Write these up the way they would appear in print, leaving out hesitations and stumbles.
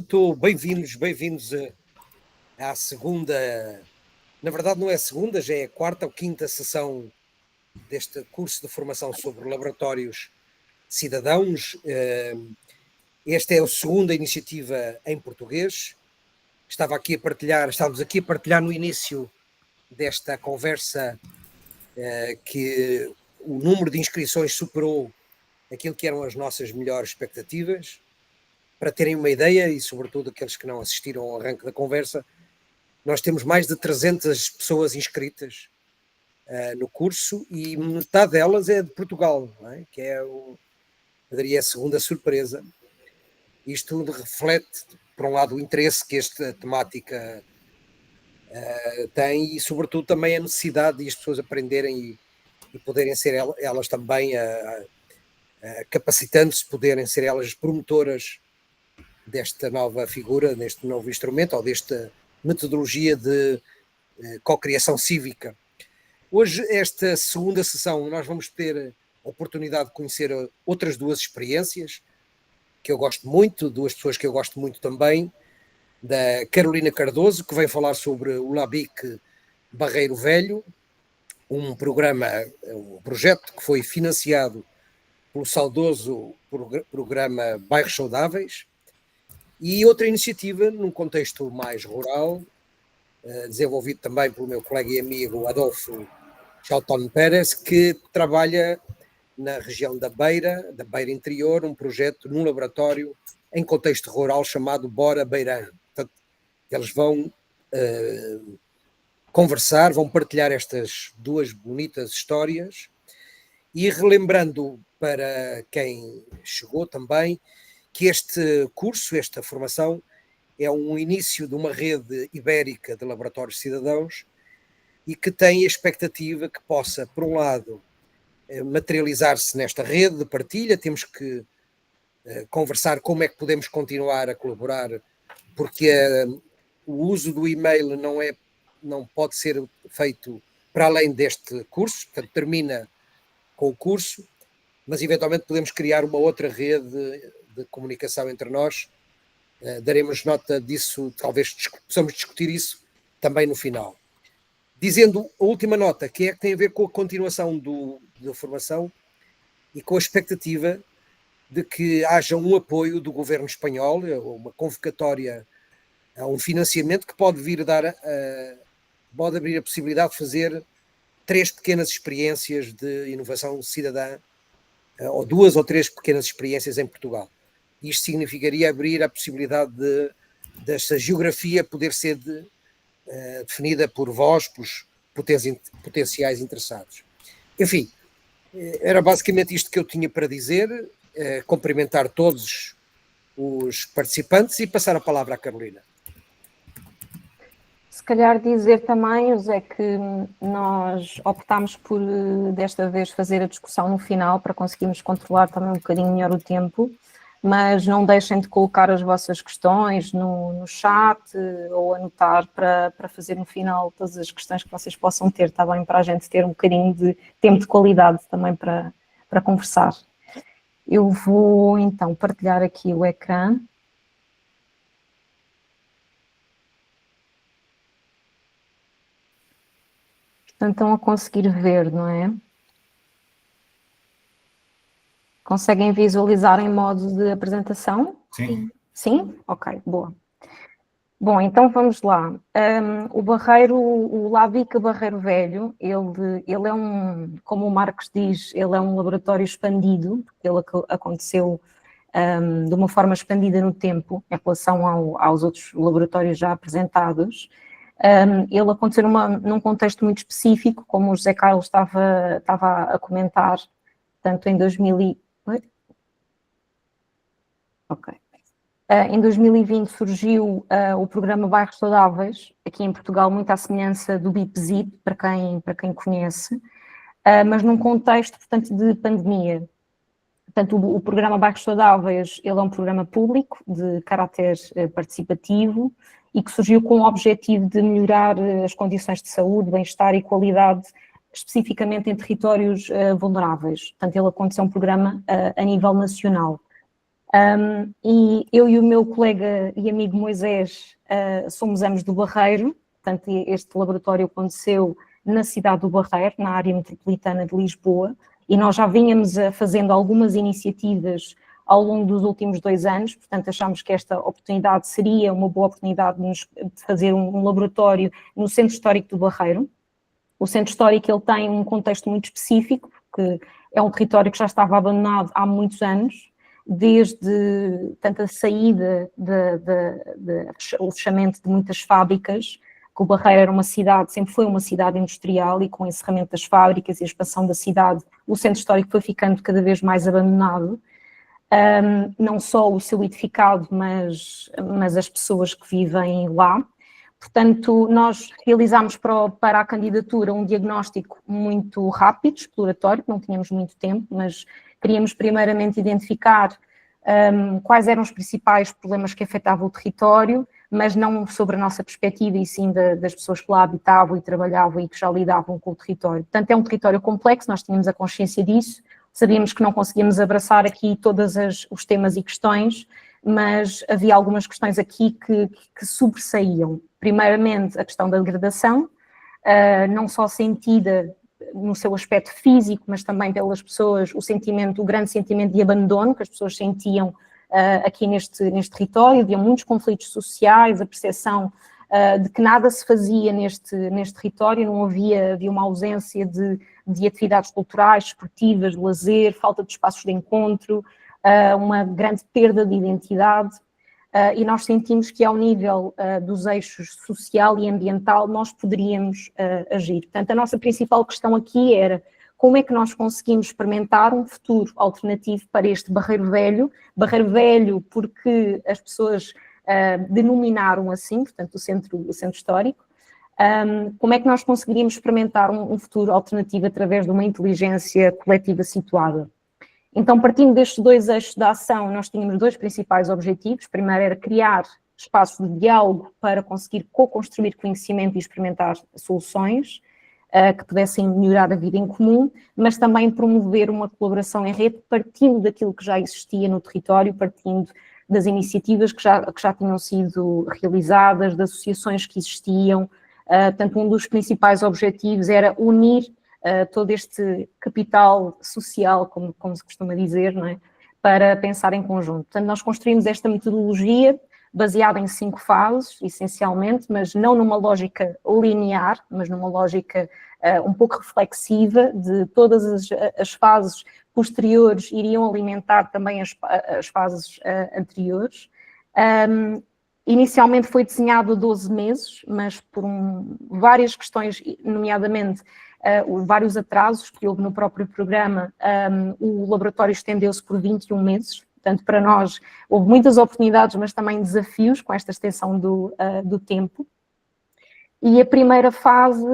Portanto, bem-vindos à segunda, na verdade não é a segunda, já é a quarta ou quinta sessão deste curso de formação sobre laboratórios cidadãos. Esta é a segunda iniciativa em português. Estávamos aqui a partilhar no início desta conversa que o número de inscrições superou aquilo que eram as nossas melhores expectativas. Para terem uma ideia, e sobretudo aqueles que não assistiram ao arranque da conversa, nós temos mais de 300 pessoas inscritas no curso e metade delas é de Portugal, não é? Que é, eu diria, a segunda surpresa. Isto reflete, por um lado, o interesse que esta temática tem e, sobretudo, também a necessidade de as pessoas aprenderem e poderem ser elas também, capacitando-se, poderem ser elas promotoras desta nova figura, deste novo instrumento ou desta metodologia de cocriação cívica. Hoje, esta segunda sessão, nós vamos ter a oportunidade de conhecer outras duas experiências que eu gosto muito, duas pessoas que eu gosto muito também, da Carolina Cardoso, que vem falar sobre o LABIC Barreiro Velho, um projeto que foi financiado pelo saudoso programa Bairros Saudáveis, e outra iniciativa num contexto mais rural, desenvolvido também pelo meu colega e amigo Adolfo Chaltón Pérez, que trabalha na região da Beira Interior, um projeto num laboratório em contexto rural chamado Bora Beirã. Portanto, eles vão conversar, vão partilhar estas duas bonitas histórias e relembrando para quem chegou também que este curso, esta formação, é um início de uma rede ibérica de laboratórios cidadãos e que tem a expectativa que possa, por um lado, materializar-se nesta rede de partilha. Temos que conversar como é que podemos continuar a colaborar, porque o uso do e-mail não pode ser feito para além deste curso, portanto termina com o curso, mas eventualmente podemos criar uma outra rede de comunicação entre nós. Daremos nota disso, talvez possamos discutir isso também no final. Dizendo a última nota, que tem a ver com a continuação da formação e com a expectativa de que haja um apoio do governo espanhol, uma convocatória a um financiamento que pode vir pode abrir a possibilidade de fazer 3 pequenas experiências de inovação cidadã, ou 2 ou 3 pequenas experiências em Portugal. Isto significaria abrir a possibilidade desta geografia poder ser definida por vós, pelos potenciais interessados. Enfim, era basicamente isto que eu tinha para dizer, cumprimentar todos os participantes e passar a palavra à Carolina. Se calhar dizer também, José, que nós optámos por, desta vez, fazer a discussão no final para conseguirmos controlar também um bocadinho melhor o tempo, mas não deixem de colocar as vossas questões no chat ou anotar para fazer no final todas as questões que vocês possam ter, está bem? Para a gente ter um bocadinho de tempo de qualidade também para conversar. Eu vou então partilhar aqui o ecrã. Portanto, estão a conseguir ver, não é? Conseguem visualizar em modo de apresentação? Sim. Sim? Ok, boa. Bom, então vamos lá. O LABIC Barreiro Velho, ele é como o Marcos diz, ele é um laboratório expandido, ele aconteceu de uma forma expandida no tempo, em relação aos outros laboratórios já apresentados. Ele aconteceu num contexto muito específico, como o José Carlos estava a comentar, tanto em 2020 surgiu o programa Bairros Saudáveis, aqui em Portugal, muito à semelhança do BIPZIP, para quem conhece, mas num contexto, portanto, de pandemia. Portanto, o programa Bairros Saudáveis, ele é um programa público, de caráter participativo, e que surgiu com o objetivo de melhorar as condições de saúde, bem-estar e qualidade, especificamente em territórios vulneráveis. Portanto, ele aconteceu um programa a nível nacional. E eu e o meu colega e amigo Moisés somos ambos do Barreiro, portanto este laboratório aconteceu na cidade do Barreiro, na área metropolitana de Lisboa, e nós já vínhamos fazendo algumas iniciativas ao longo dos últimos 2 anos, portanto achámos que esta oportunidade seria uma boa oportunidade de fazer um laboratório no Centro Histórico do Barreiro. O Centro Histórico ele tem um contexto muito específico, porque é um território que já estava abandonado há muitos anos, desde tanto a saída, o fechamento de muitas fábricas, que o Barreiro era uma cidade, sempre foi uma cidade industrial, e com o encerramento das fábricas e a expansão da cidade, o Centro Histórico foi ficando cada vez mais abandonado. Não só o seu edificado, mas as pessoas que vivem lá. Portanto, nós realizámos para a candidatura um diagnóstico muito rápido, exploratório, não tínhamos muito tempo, mas queríamos primeiramente identificar quais eram os principais problemas que afetavam o território, mas não sobre a nossa perspectiva, e sim das pessoas que lá habitavam e trabalhavam e que já lidavam com o território. Portanto, é um território complexo, nós tínhamos a consciência disso, sabíamos que não conseguíamos abraçar aqui todos os temas e questões, mas havia algumas questões aqui que sobressaíam. Primeiramente, a questão da degradação, não só sentida no seu aspecto físico, mas também pelas pessoas, o grande sentimento de abandono que as pessoas sentiam aqui neste território. Havia muitos conflitos sociais, a percepção de que nada se fazia neste território, não havia uma ausência de atividades culturais, esportivas, de lazer, falta de espaços de encontro, uma grande perda de identidade, e nós sentimos que ao nível dos eixos social e ambiental nós poderíamos agir. Portanto, a nossa principal questão aqui era como é que nós conseguimos experimentar um futuro alternativo para este Barreiro Velho porque as pessoas denominaram assim, portanto, o centro histórico. Como é que nós conseguiríamos experimentar um futuro alternativo através de uma inteligência coletiva situada? Então, partindo destes 2 eixos da ação, nós tínhamos 2 principais objetivos. Primeiro era criar espaços de diálogo para conseguir co-construir conhecimento e experimentar soluções que pudessem melhorar a vida em comum, mas também promover uma colaboração em rede, partindo daquilo que já existia no território, partindo das iniciativas que já tinham sido realizadas, das associações que existiam. Portanto, um dos principais objetivos era unir todo este capital social, como se costuma dizer, não é? Para pensar em conjunto. Portanto, nós construímos esta metodologia baseada em 5 fases, essencialmente, mas não numa lógica linear, mas numa lógica um pouco reflexiva, de todas as fases posteriores iriam alimentar também as fases anteriores. Inicialmente foi desenhado 12 meses, mas por várias questões, nomeadamente vários atrasos que houve no próprio programa, o laboratório estendeu-se por 21 meses. Portanto, para nós houve muitas oportunidades, mas também desafios com esta extensão do tempo. E a primeira fase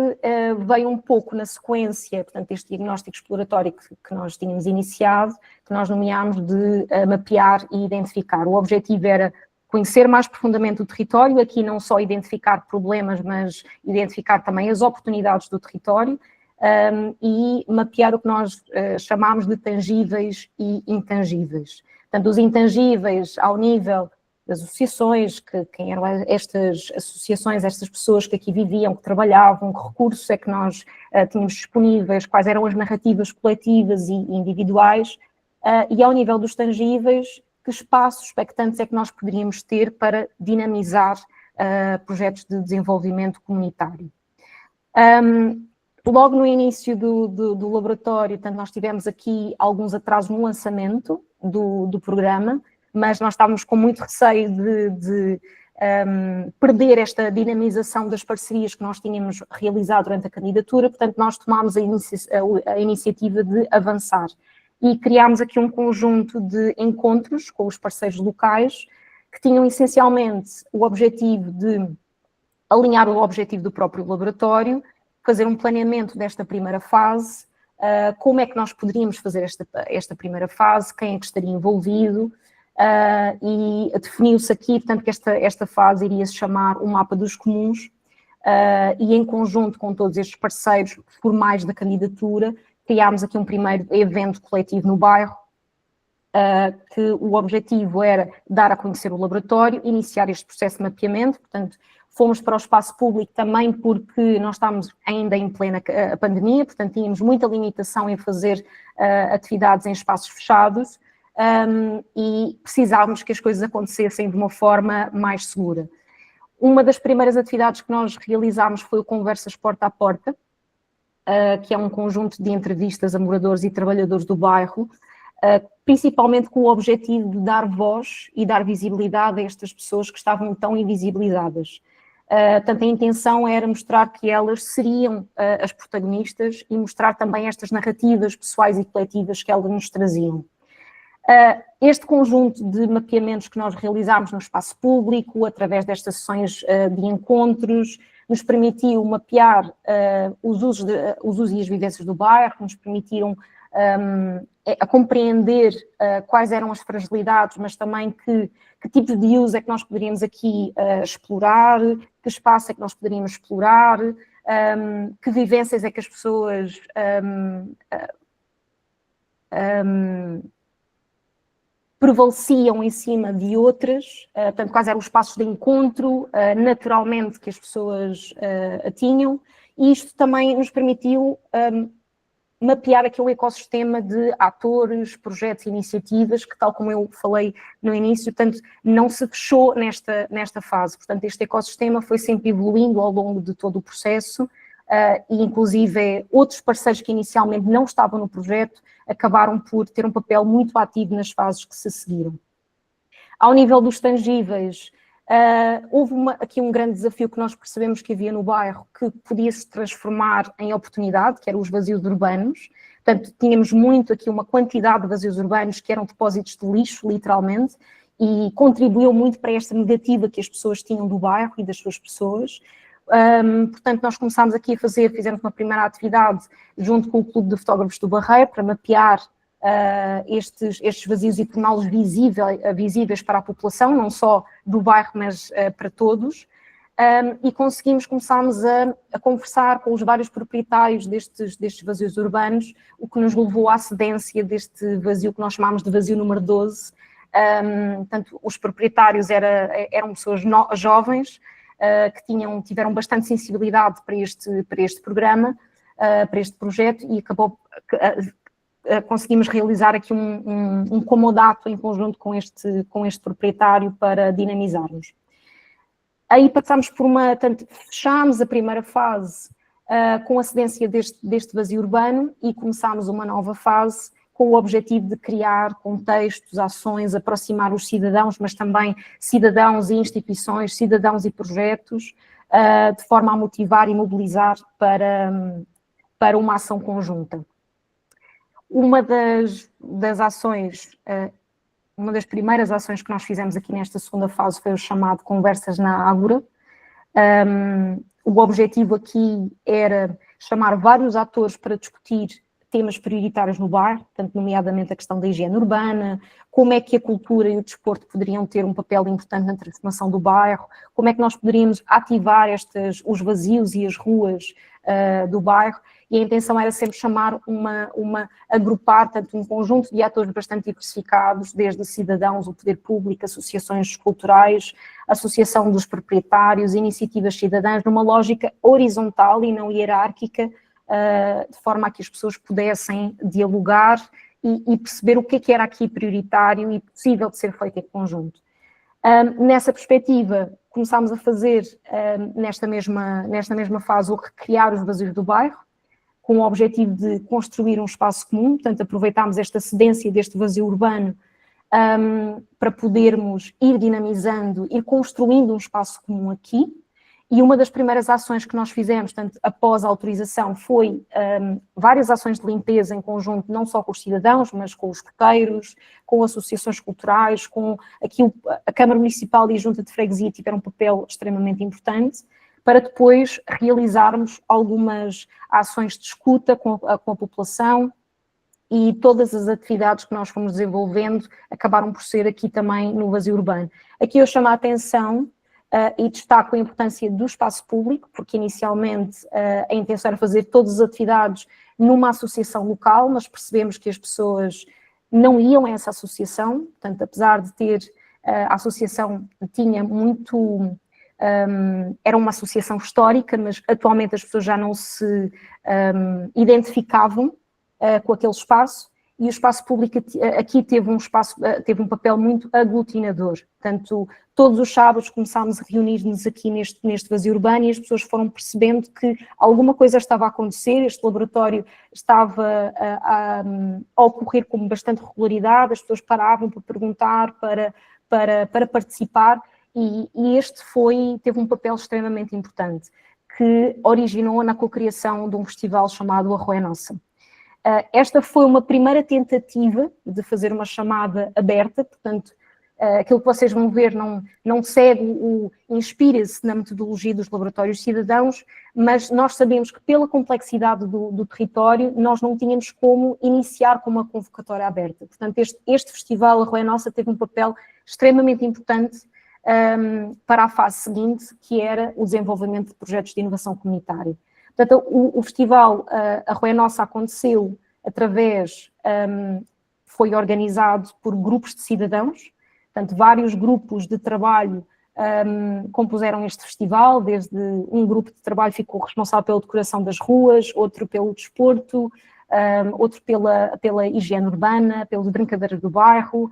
veio um pouco na sequência, portanto, este diagnóstico exploratório que nós tínhamos iniciado, que nós nomeámos de mapear e identificar. O objetivo era conhecer mais profundamente o território, aqui não só identificar problemas, mas identificar também as oportunidades do território, e mapear o que nós chamámos de tangíveis e intangíveis. Portanto, os intangíveis ao nível das associações, quem eram estas associações, estas pessoas que aqui viviam, que trabalhavam, que recursos é que nós tínhamos disponíveis, quais eram as narrativas coletivas e individuais, e ao nível dos tangíveis, que espaços expectantes é que nós poderíamos ter para dinamizar projetos de desenvolvimento comunitário. Logo no início do laboratório, portanto, nós tivemos aqui alguns atrasos no lançamento do programa, mas nós estávamos com muito receio de perder esta dinamização das parcerias que nós tínhamos realizado durante a candidatura, portanto, nós tomámos a iniciativa de avançar e criámos aqui um conjunto de encontros com os parceiros locais que tinham essencialmente o objetivo de alinhar o objetivo do próprio laboratório, fazer um planeamento desta primeira fase, como é que nós poderíamos fazer esta primeira fase, quem é que estaria envolvido, e definiu-se aqui, portanto, que esta fase iria se chamar o Mapa dos Comuns, e em conjunto com todos estes parceiros formais da candidatura, criámos aqui um primeiro evento coletivo no bairro, que o objetivo era dar a conhecer o laboratório, iniciar este processo de mapeamento. Portanto, fomos para o espaço público também porque nós estávamos ainda em plena pandemia, portanto tínhamos muita limitação em fazer atividades em espaços fechados, e precisávamos que as coisas acontecessem de uma forma mais segura. Uma das primeiras atividades que nós realizámos foi o Conversas Porta a Porta, que é um conjunto de entrevistas a moradores e trabalhadores do bairro, principalmente com o objetivo de dar voz e dar visibilidade a estas pessoas que estavam tão invisibilizadas. Portanto, a intenção era mostrar que elas seriam as protagonistas e mostrar também estas narrativas pessoais e coletivas que elas nos traziam. Este conjunto de mapeamentos que nós realizámos no espaço público, através destas sessões de encontros, nos permitiu mapear os usos e as vivências do bairro, nos permitiram a compreender quais eram as fragilidades, mas também que tipos de uso é que nós poderíamos aqui explorar, que espaço é que nós poderíamos explorar, que vivências é que as pessoas prevaleciam em cima de outras, portanto, quais eram os espaços de encontro, naturalmente, que as pessoas tinham, e isto também nos permitiu mapear aqui o ecossistema de atores, projetos e iniciativas, que tal como eu falei no início, portanto, não se fechou nesta fase. Portanto, este ecossistema foi sempre evoluindo ao longo de todo o processo, e inclusive outros parceiros que inicialmente não estavam no projeto acabaram por ter um papel muito ativo nas fases que se seguiram. Ao nível dos tangíveis, houve aqui um grande desafio que nós percebemos que havia no bairro, que podia se transformar em oportunidade, que eram os vazios urbanos. Portanto, tínhamos muito aqui uma quantidade de vazios urbanos que eram depósitos de lixo, literalmente, e contribuiu muito para esta negativa que as pessoas tinham do bairro e das suas pessoas. Portanto, nós começámos aqui fizemos uma primeira atividade junto com o Clube de Fotógrafos do Barreiro para mapear estes vazios e torná-los visíveis para a população, não só do bairro, mas para todos. E começámos a conversar com os vários proprietários destes vazios urbanos, o que nos levou à cedência deste vazio que nós chamámos de vazio número 12. Portanto, os proprietários eram pessoas jovens, que tiveram bastante sensibilidade para este programa, para este projeto, e conseguimos realizar aqui um comodato em conjunto com este proprietário para dinamizarmos. Aí passámos fechámos a primeira fase com a cedência deste vazio urbano e começámos uma nova fase com o objetivo de criar contextos, ações, aproximar os cidadãos, mas também cidadãos e instituições, cidadãos e projetos, de forma a motivar e mobilizar para uma ação conjunta. Uma das ações, uma das primeiras ações que nós fizemos aqui nesta segunda fase foi o chamado Conversas na Ágora. O objetivo aqui era chamar vários atores para discutir temas prioritários no bairro, portanto, nomeadamente a questão da higiene urbana, como é que a cultura e o desporto poderiam ter um papel importante na transformação do bairro, como é que nós poderíamos ativar os vazios e as ruas do bairro, e a intenção era sempre chamar agrupar, tanto um conjunto de atores bastante diversificados, desde cidadãos, o poder público, associações culturais, associação dos proprietários, iniciativas cidadãs, numa lógica horizontal e não hierárquica, de forma a que as pessoas pudessem dialogar e perceber o que era aqui prioritário e possível de ser feito em conjunto. Nessa perspectiva, começámos a fazer, nesta mesma fase, o recriar os vazios do bairro, com o objetivo de construir um espaço comum, portanto aproveitámos esta cedência deste vazio urbano para podermos ir dinamizando, ir construindo um espaço comum aqui. E uma das primeiras ações que nós fizemos, portanto, após a autorização, foi várias ações de limpeza em conjunto, não só com os cidadãos, mas com os coqueiros, com associações culturais, com aqui a Câmara Municipal e a Junta de Freguesia tiveram um papel extremamente importante, para depois realizarmos algumas ações de escuta com a população, e todas as atividades que nós fomos desenvolvendo acabaram por ser aqui também no vazio urbano. Aqui eu chamo a atenção e destaco a importância do espaço público, porque inicialmente a intenção era fazer todas as atividades numa associação local, mas percebemos que as pessoas não iam a essa associação, portanto, apesar de ter, a associação tinha muito... era uma associação histórica, mas atualmente as pessoas já não se identificavam com aquele espaço, e o espaço público aqui teve um papel muito aglutinador. Portanto, todos os sábados começámos a reunir-nos aqui neste vazio urbano, e as pessoas foram percebendo que alguma coisa estava a acontecer, este laboratório estava a ocorrer com bastante regularidade, as pessoas paravam para perguntar, para participar, e este teve um papel extremamente importante, que originou na cocriação de um festival chamado Arroé Nossa. Esta foi uma primeira tentativa de fazer uma chamada aberta, portanto, aquilo que vocês vão ver não segue inspira-se na metodologia dos laboratórios cidadãos, mas nós sabemos que pela complexidade do território, nós não tínhamos como iniciar com uma convocatória aberta. Portanto, este festival, Arroé Nossa, teve um papel extremamente importante para a fase seguinte, que era o desenvolvimento de projetos de inovação comunitária. Portanto, o festival Arroé Nossa aconteceu foi organizado por grupos de cidadãos, portanto, vários grupos de trabalho compuseram este festival, desde um grupo de trabalho ficou responsável pela decoração das ruas, outro pelo desporto, outro pela higiene urbana, pelas brincadeiras do bairro,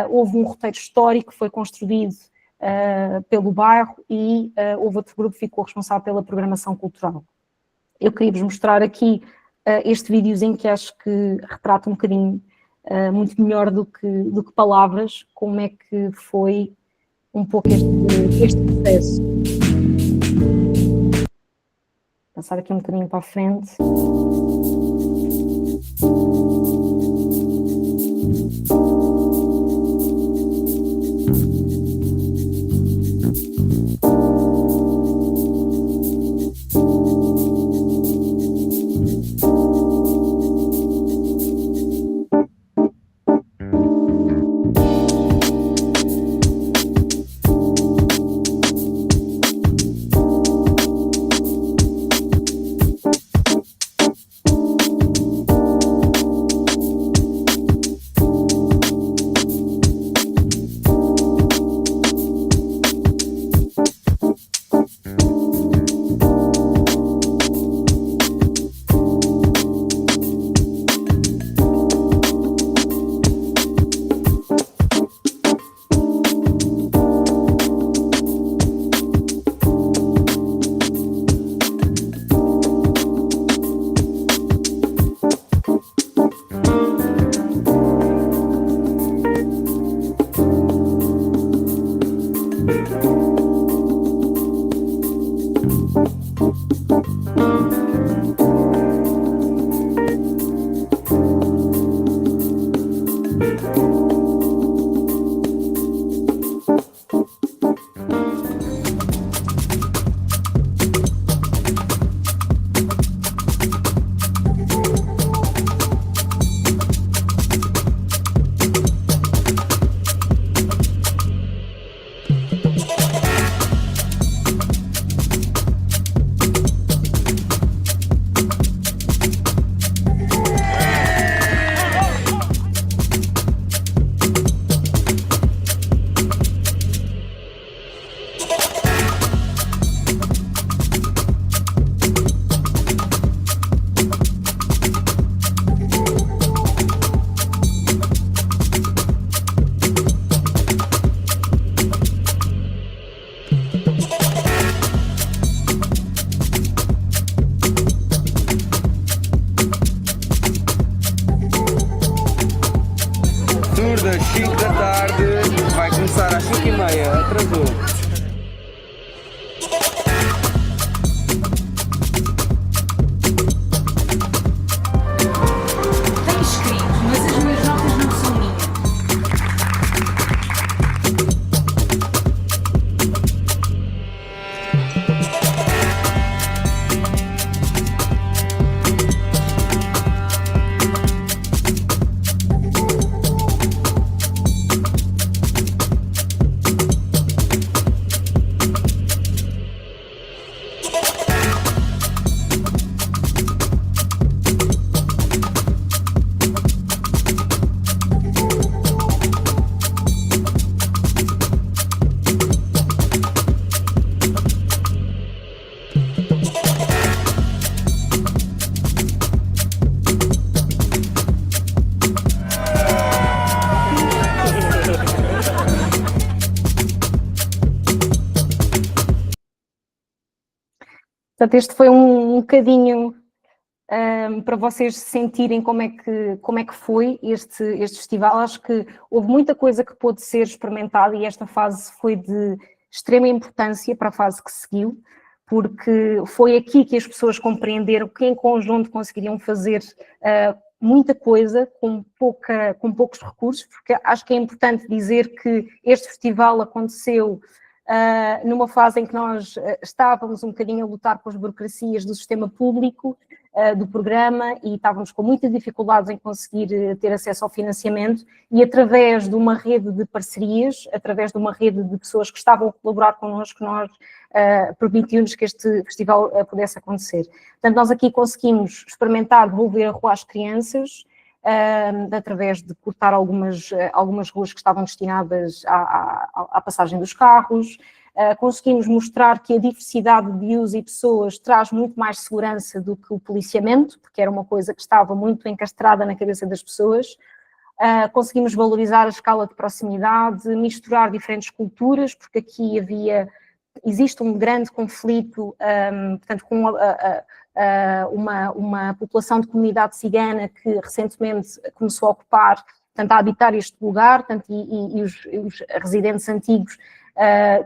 houve um roteiro histórico que foi construído pelo bairro e houve outro grupo que ficou responsável pela programação cultural. Eu queria-vos mostrar aqui este videozinho que acho que retrata um bocadinho muito melhor do que palavras, como é que foi um pouco este processo. Passar aqui um bocadinho para a frente. Portanto, este foi um bocadinho para vocês sentirem como é que foi este festival. Acho que houve muita coisa que pôde ser experimentada e esta fase foi de extrema importância para a fase que seguiu, porque foi aqui que as pessoas compreenderam que em conjunto conseguiriam fazer muita coisa com poucos recursos, porque acho que é importante dizer que este festival aconteceu numa fase em que nós estávamos um bocadinho a lutar com as burocracias do sistema público, do programa, e estávamos com muitas dificuldades em conseguir ter acesso ao financiamento, e através de uma rede de parcerias, através de uma rede de pessoas que estavam a colaborar connosco, nós permitiu-nos que este festival pudesse acontecer. Portanto, nós aqui conseguimos experimentar devolver a rua às crianças, através de cortar algumas ruas que estavam destinadas à passagem dos carros. Conseguimos mostrar que a diversidade de uso e pessoas traz muito mais segurança do que o policiamento, porque era uma coisa que estava muito encastrada na cabeça das pessoas. Conseguimos valorizar a escala de proximidade, misturar diferentes culturas, porque aqui existe um grande conflito, portanto, com uma população de comunidade cigana que recentemente começou a ocupar, portanto, a habitar este lugar, portanto, e os residentes antigos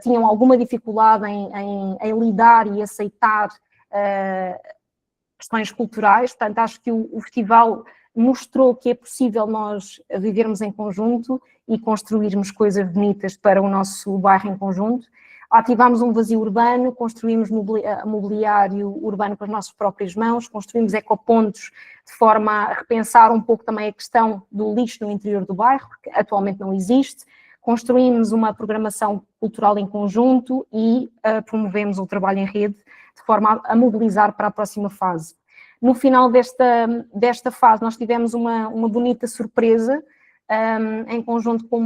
tinham alguma dificuldade em lidar e aceitar questões culturais. Portanto, acho que o festival mostrou que é possível nós vivermos em conjunto e construirmos coisas bonitas para o nosso bairro em conjunto. Ativámos um vazio urbano, construímos mobiliário urbano com as nossas próprias mãos, construímos ecopontos de forma a repensar um pouco também a questão do lixo no interior do bairro, que atualmente não existe. Construímos uma programação cultural em conjunto e promovemos o trabalho em rede de forma a mobilizar para a próxima fase. No final desta fase nós tivemos uma bonita surpresa, em conjunto com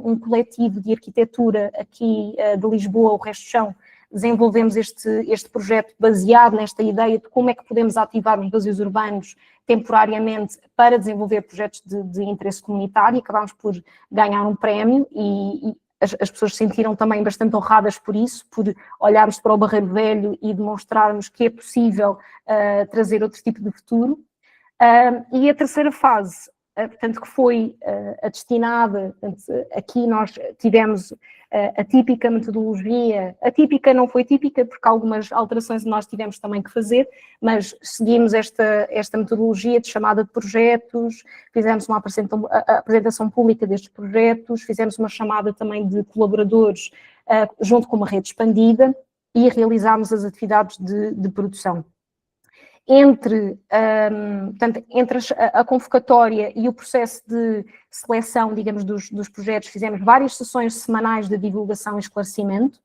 um coletivo de arquitetura aqui de Lisboa, o Resto Chão. Desenvolvemos este projeto baseado nesta ideia de como é que podemos ativar os vazios urbanos temporariamente para desenvolver projetos de interesse comunitário, e acabámos por ganhar um prémio e as pessoas se sentiram também bastante honradas por isso, por olharmos para o Barreiro Velho e demonstrarmos que é possível trazer outro tipo de futuro. E a terceira fase, portanto, que foi a destinada, portanto, aqui nós tivemos a típica metodologia, a típica não foi típica porque algumas alterações nós tivemos também que fazer, mas seguimos esta metodologia de chamada de projetos, fizemos uma apresentação pública destes projetos, fizemos uma chamada também de colaboradores junto com uma rede expandida e realizámos as atividades de produção. Entre a convocatória e o processo de seleção, digamos, dos projetos, fizemos várias sessões semanais de divulgação e esclarecimento,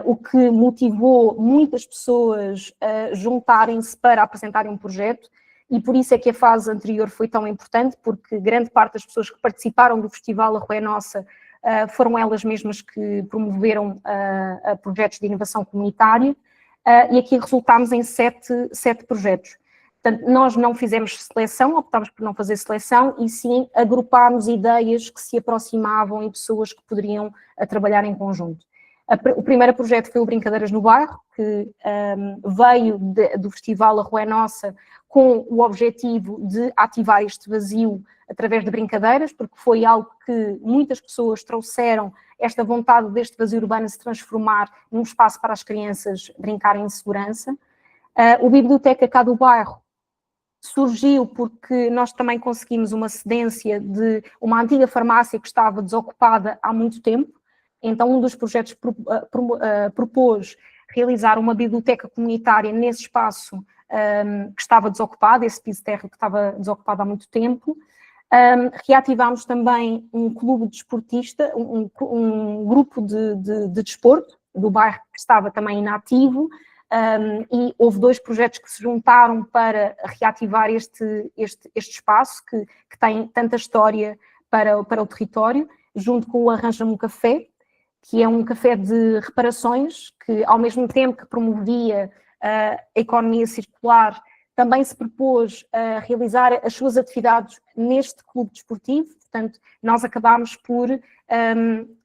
o que motivou muitas pessoas a juntarem-se para apresentarem um projeto, e por isso é que a fase anterior foi tão importante, porque grande parte das pessoas que participaram do festival A Rua é Nossa foram elas mesmas que promoveram projetos de inovação comunitária. E aqui resultámos em sete projetos. Portanto, nós não fizemos seleção, optámos por não fazer seleção, e sim agrupámos ideias que se aproximavam e pessoas que poderiam trabalhar em conjunto. O primeiro projeto foi o Brincadeiras no Bairro, que veio do festival A Rua é Nossa com o objetivo de ativar este vazio através de brincadeiras, porque foi algo que muitas pessoas trouxeram, esta vontade deste vazio urbano se transformar num espaço para as crianças brincarem em segurança. O Biblioteca cá do Bairro surgiu porque nós também conseguimos uma cedência de uma antiga farmácia que estava desocupada há muito tempo. Então, um dos projetos propôs realizar uma biblioteca comunitária nesse espaço que estava desocupado, esse piso de terra que estava desocupado há muito tempo. Reativámos também um clube desportista, um grupo de desporto do bairro que estava também inativo, e houve 2 projetos que se juntaram para reativar este espaço que tem tanta história para o território, junto com o Arranja-me um Café, que é um café de reparações, que ao mesmo tempo que promovia a economia circular, também se propôs a realizar as suas atividades neste clube desportivo. Portanto, nós acabámos por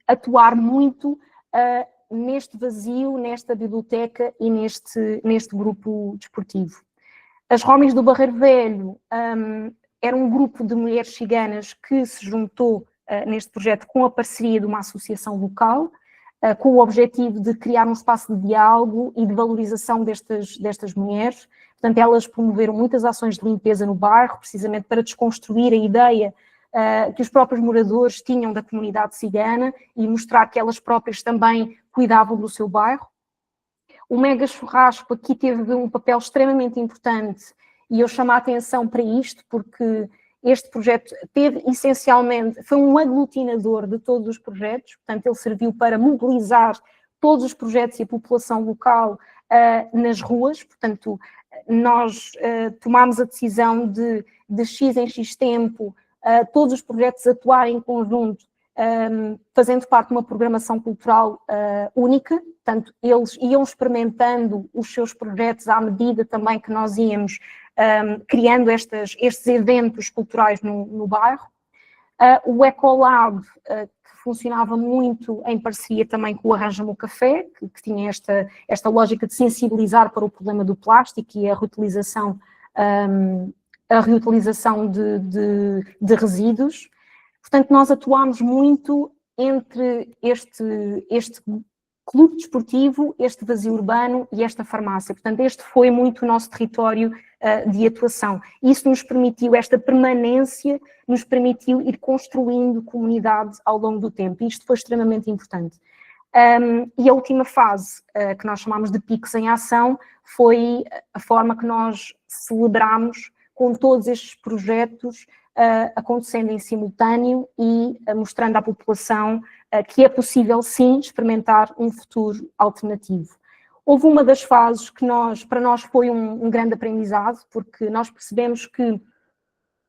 atuar muito neste vazio, nesta biblioteca e neste grupo desportivo. As Romis do Barreiro Velho era um grupo de mulheres ciganas que se juntou neste projeto com a parceria de uma associação local, com o objetivo de criar um espaço de diálogo e de valorização destas mulheres. Portanto, elas promoveram muitas ações de limpeza no bairro, precisamente para desconstruir a ideia que os próprios moradores tinham da comunidade cigana e mostrar que elas próprias também cuidavam do seu bairro. O Mega Churrasco aqui teve um papel extremamente importante e eu chamo a atenção para isto porque este projeto teve essencialmente, foi um aglutinador de todos os projetos, portanto ele serviu para mobilizar todos os projetos e a população local nas ruas, portanto nós tomámos a decisão de X em X tempo todos os projetos atuarem em conjunto, fazendo parte de uma programação cultural única, portanto, eles iam experimentando os seus projetos à medida também que nós íamos criando estes eventos culturais no bairro. O Ecolab, que funcionava muito em parceria também com o Arranja-me o Café, que tinha esta lógica de sensibilizar para o problema do plástico e a reutilização de resíduos. Portanto, nós atuámos muito entre este clube desportivo, este vazio urbano e esta farmácia. Portanto, este foi muito o nosso território de atuação. Isso nos permitiu, esta permanência, nos permitiu ir construindo comunidade ao longo do tempo. E isto foi extremamente importante. E a última fase, que nós chamamos de Picos em Ação, foi a forma que nós celebramos com todos estes projetos acontecendo em simultâneo e mostrando à população que é possível, sim, experimentar um futuro alternativo. Houve uma das fases que para nós foi um grande aprendizado, porque nós percebemos que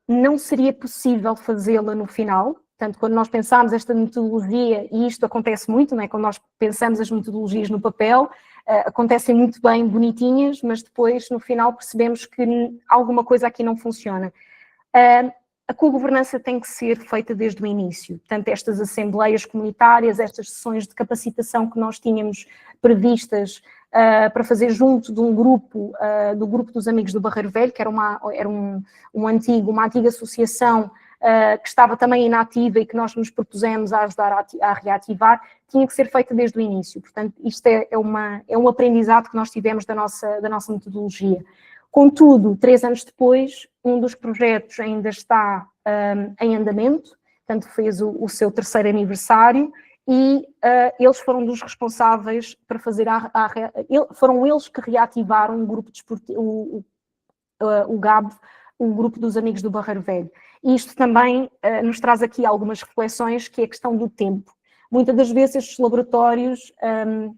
não seria possível fazê-la no final. Portanto, quando nós pensámos esta metodologia, e isto acontece muito, não é? Quando nós pensamos as metodologias no papel, acontecem muito bem, bonitinhas, mas depois, no final, percebemos que alguma coisa aqui não funciona. A cogovernança tem que ser feita desde o início. Portanto, estas assembleias comunitárias, estas sessões de capacitação que nós tínhamos previstas para fazer junto de um grupo, do grupo dos Amigos do Barreiro Velho, que era uma antiga associação que estava também inativa e que nós nos propusemos a ajudar a reativar, tinha que ser feita desde o início. Portanto, isto é um aprendizado que nós tivemos da nossa metodologia. Contudo, 3 anos depois, um dos projetos ainda está em andamento, portanto fez o seu 3º aniversário e eles foram dos responsáveis para fazer foram eles que reativaram o grupo desportivo, o GAB, o grupo dos Amigos do Barreiro Velho. E isto também nos traz aqui algumas reflexões, que é a questão do tempo. Muitas das vezes estes laboratórios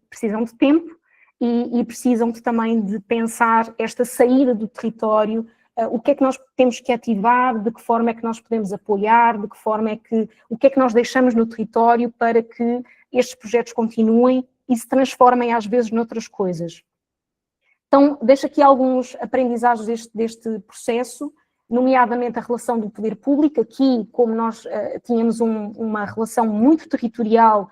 precisam de tempo, e precisam também de pensar esta saída do território, o que é que nós temos que ativar, de que forma é que nós podemos apoiar, de que forma o que é que nós deixamos no território para que estes projetos continuem e se transformem às vezes noutras coisas. Então, deixo aqui alguns aprendizagens deste processo, nomeadamente a relação do poder público. Aqui, como nós tínhamos uma relação muito territorial,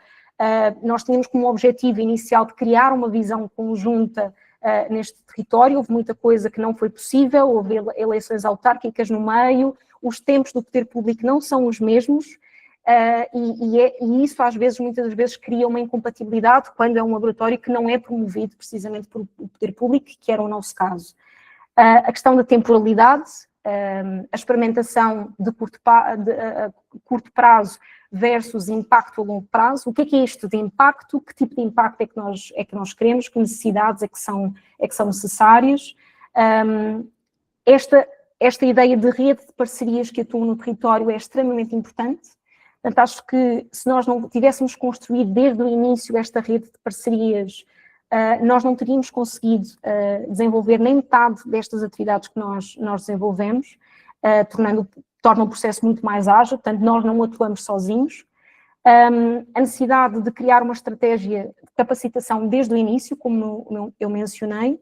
nós tínhamos como objetivo inicial de criar uma visão conjunta neste território. Houve muita coisa que não foi possível, houve eleições autárquicas no meio, os tempos do poder público não são os mesmos, e isso muitas das vezes cria uma incompatibilidade quando é um laboratório que não é promovido precisamente por o poder público, que era o nosso caso. A questão da temporalidade, a experimentação de curto prazo versus impacto a longo prazo. O que é isto de impacto? Que tipo de impacto é que nós queremos? Que necessidades é que são necessárias? Esta ideia de rede de parcerias que atuam no território é extremamente importante. Portanto, acho que se nós não tivéssemos construído desde o início esta rede de parcerias, nós não teríamos conseguido desenvolver nem metade destas atividades que nós desenvolvemos, torna o processo muito mais ágil. Portanto, nós não atuamos sozinhos. A necessidade de criar uma estratégia de capacitação desde o início, como eu mencionei,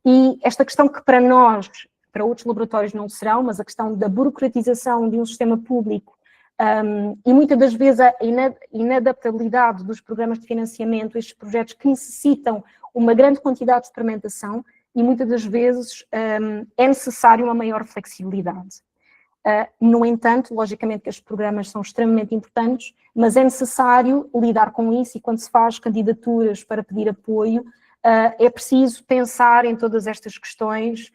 e esta questão que para nós, para outros laboratórios não serão, mas a questão da burocratização de um sistema público E muitas das vezes a inadaptabilidade dos programas de financiamento, estes projetos que necessitam uma grande quantidade de experimentação, e muitas das vezes é necessário uma maior flexibilidade. No entanto, logicamente que estes programas são extremamente importantes, mas é necessário lidar com isso, e quando se faz candidaturas para pedir apoio, é preciso pensar em todas estas questões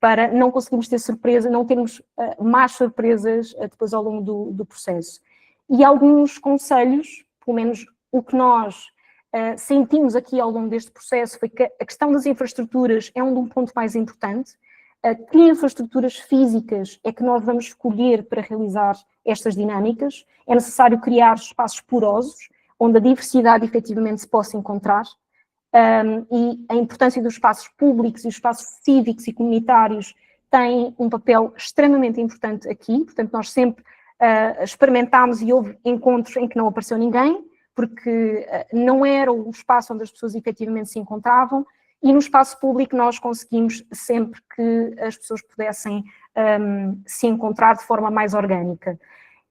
para não conseguirmos ter surpresa, não termos más surpresas depois ao longo do processo. E alguns conselhos, pelo menos o que nós sentimos aqui ao longo deste processo, foi que a questão das infraestruturas é um ponto mais importante. Que infraestruturas físicas é que nós vamos escolher para realizar estas dinâmicas? É necessário criar espaços porosos, onde a diversidade efetivamente se possa encontrar, e a importância dos espaços públicos e os espaços cívicos e comunitários tem um papel extremamente importante aqui. Portanto, nós sempre experimentámos e houve encontros em que não apareceu ninguém, porque não era o espaço onde as pessoas efetivamente se encontravam, e no espaço público nós conseguimos sempre que as pessoas pudessem se encontrar de forma mais orgânica.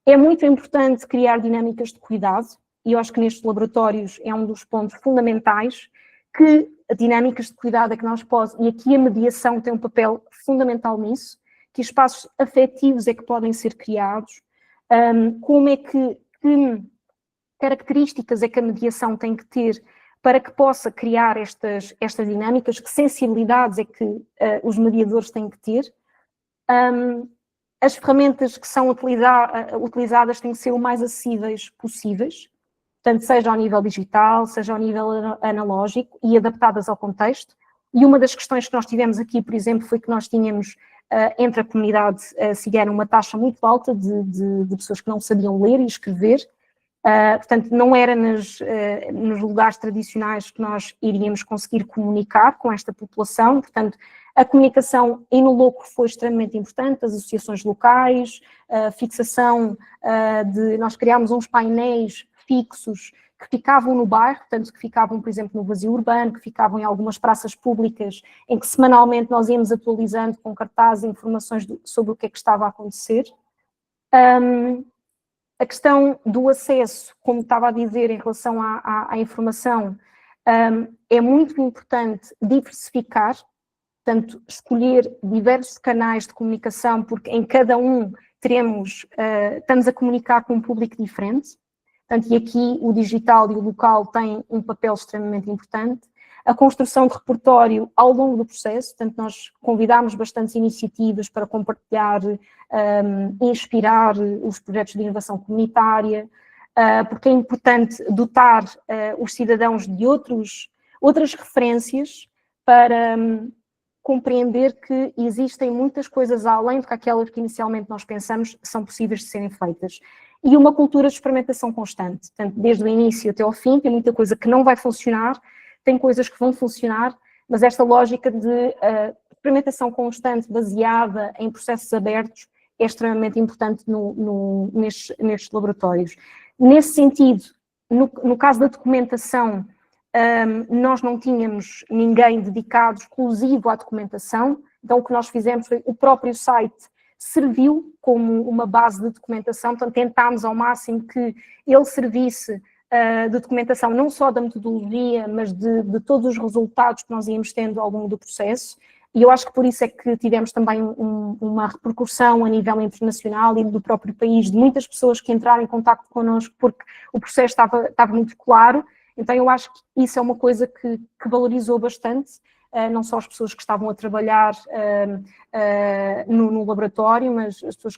É muito importante criar dinâmicas de cuidado, e eu acho que nestes laboratórios é um dos pontos fundamentais, que dinâmicas de cuidado é que nós possamos, e aqui a mediação tem um papel fundamental nisso, que espaços afetivos é que podem ser criados, como é que características é que a mediação tem que ter para que possa criar estas dinâmicas, que sensibilidades é que os mediadores têm que ter. As ferramentas que são utilizadas têm que ser o mais acessíveis possíveis, portanto, seja ao nível digital, seja ao nível analógico, e adaptadas ao contexto. E uma das questões que nós tivemos aqui, por exemplo, foi que nós tínhamos entre a comunidade cigana uma taxa muito alta de pessoas que não sabiam ler e escrever. Portanto, não era nos lugares tradicionais que nós iríamos conseguir comunicar com esta população. Portanto, a comunicação em no loco foi extremamente importante, as associações locais, a fixação nós criámos uns painéis fixos que ficavam no bairro, portanto, que ficavam, por exemplo, no vazio urbano, que ficavam em algumas praças públicas, em que semanalmente nós íamos atualizando com cartazes e informações sobre o que é que estava a acontecer. A questão do acesso, como estava a dizer, em relação à informação, é muito importante diversificar, portanto, escolher diversos canais de comunicação, porque em cada um estamos a comunicar com um público diferente, portanto, e aqui o digital e o local têm um papel extremamente importante. A construção de repertório ao longo do processo, portanto, nós convidámos bastantes iniciativas para compartilhar, inspirar os projetos de inovação comunitária, porque é importante dotar os cidadãos de outras referências para compreender que existem muitas coisas além do que aquelas que inicialmente nós pensamos são possíveis de serem feitas. E uma cultura de experimentação constante, portanto, desde o início até ao fim, tem muita coisa que não vai funcionar, tem coisas que vão funcionar, mas esta lógica de experimentação constante baseada em processos abertos é extremamente importante nestes laboratórios. Nesse sentido, no caso da documentação, nós não tínhamos ninguém dedicado exclusivo à documentação, então o que nós fizemos foi o próprio site serviu como uma base de documentação, portanto tentámos ao máximo que ele servisse de documentação não só da metodologia, mas de todos os resultados que nós íamos tendo ao longo do processo, e eu acho que por isso é que tivemos também uma repercussão a nível internacional e do próprio país, de muitas pessoas que entraram em contacto connosco porque o processo estava muito claro. Então eu acho que isso é uma coisa que valorizou bastante, não só as pessoas que estavam a trabalhar no laboratório, mas as pessoas,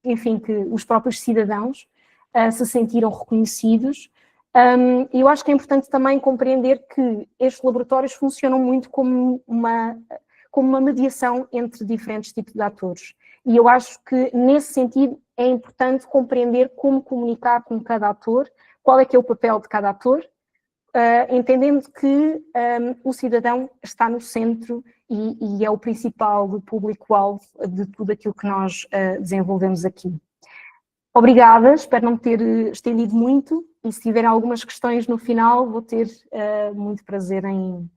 enfim, que os próprios cidadãos se sentiram reconhecidos. E eu acho que é importante também compreender que estes laboratórios funcionam muito como uma mediação entre diferentes tipos de atores. E eu acho que, nesse sentido, é importante compreender como comunicar com cada ator, qual é que é o papel de cada ator, entendendo que o cidadão está no centro e é o principal público-alvo de tudo aquilo que nós desenvolvemos aqui. Obrigada, espero não ter estendido muito, e se tiverem algumas questões no final, vou ter muito prazer em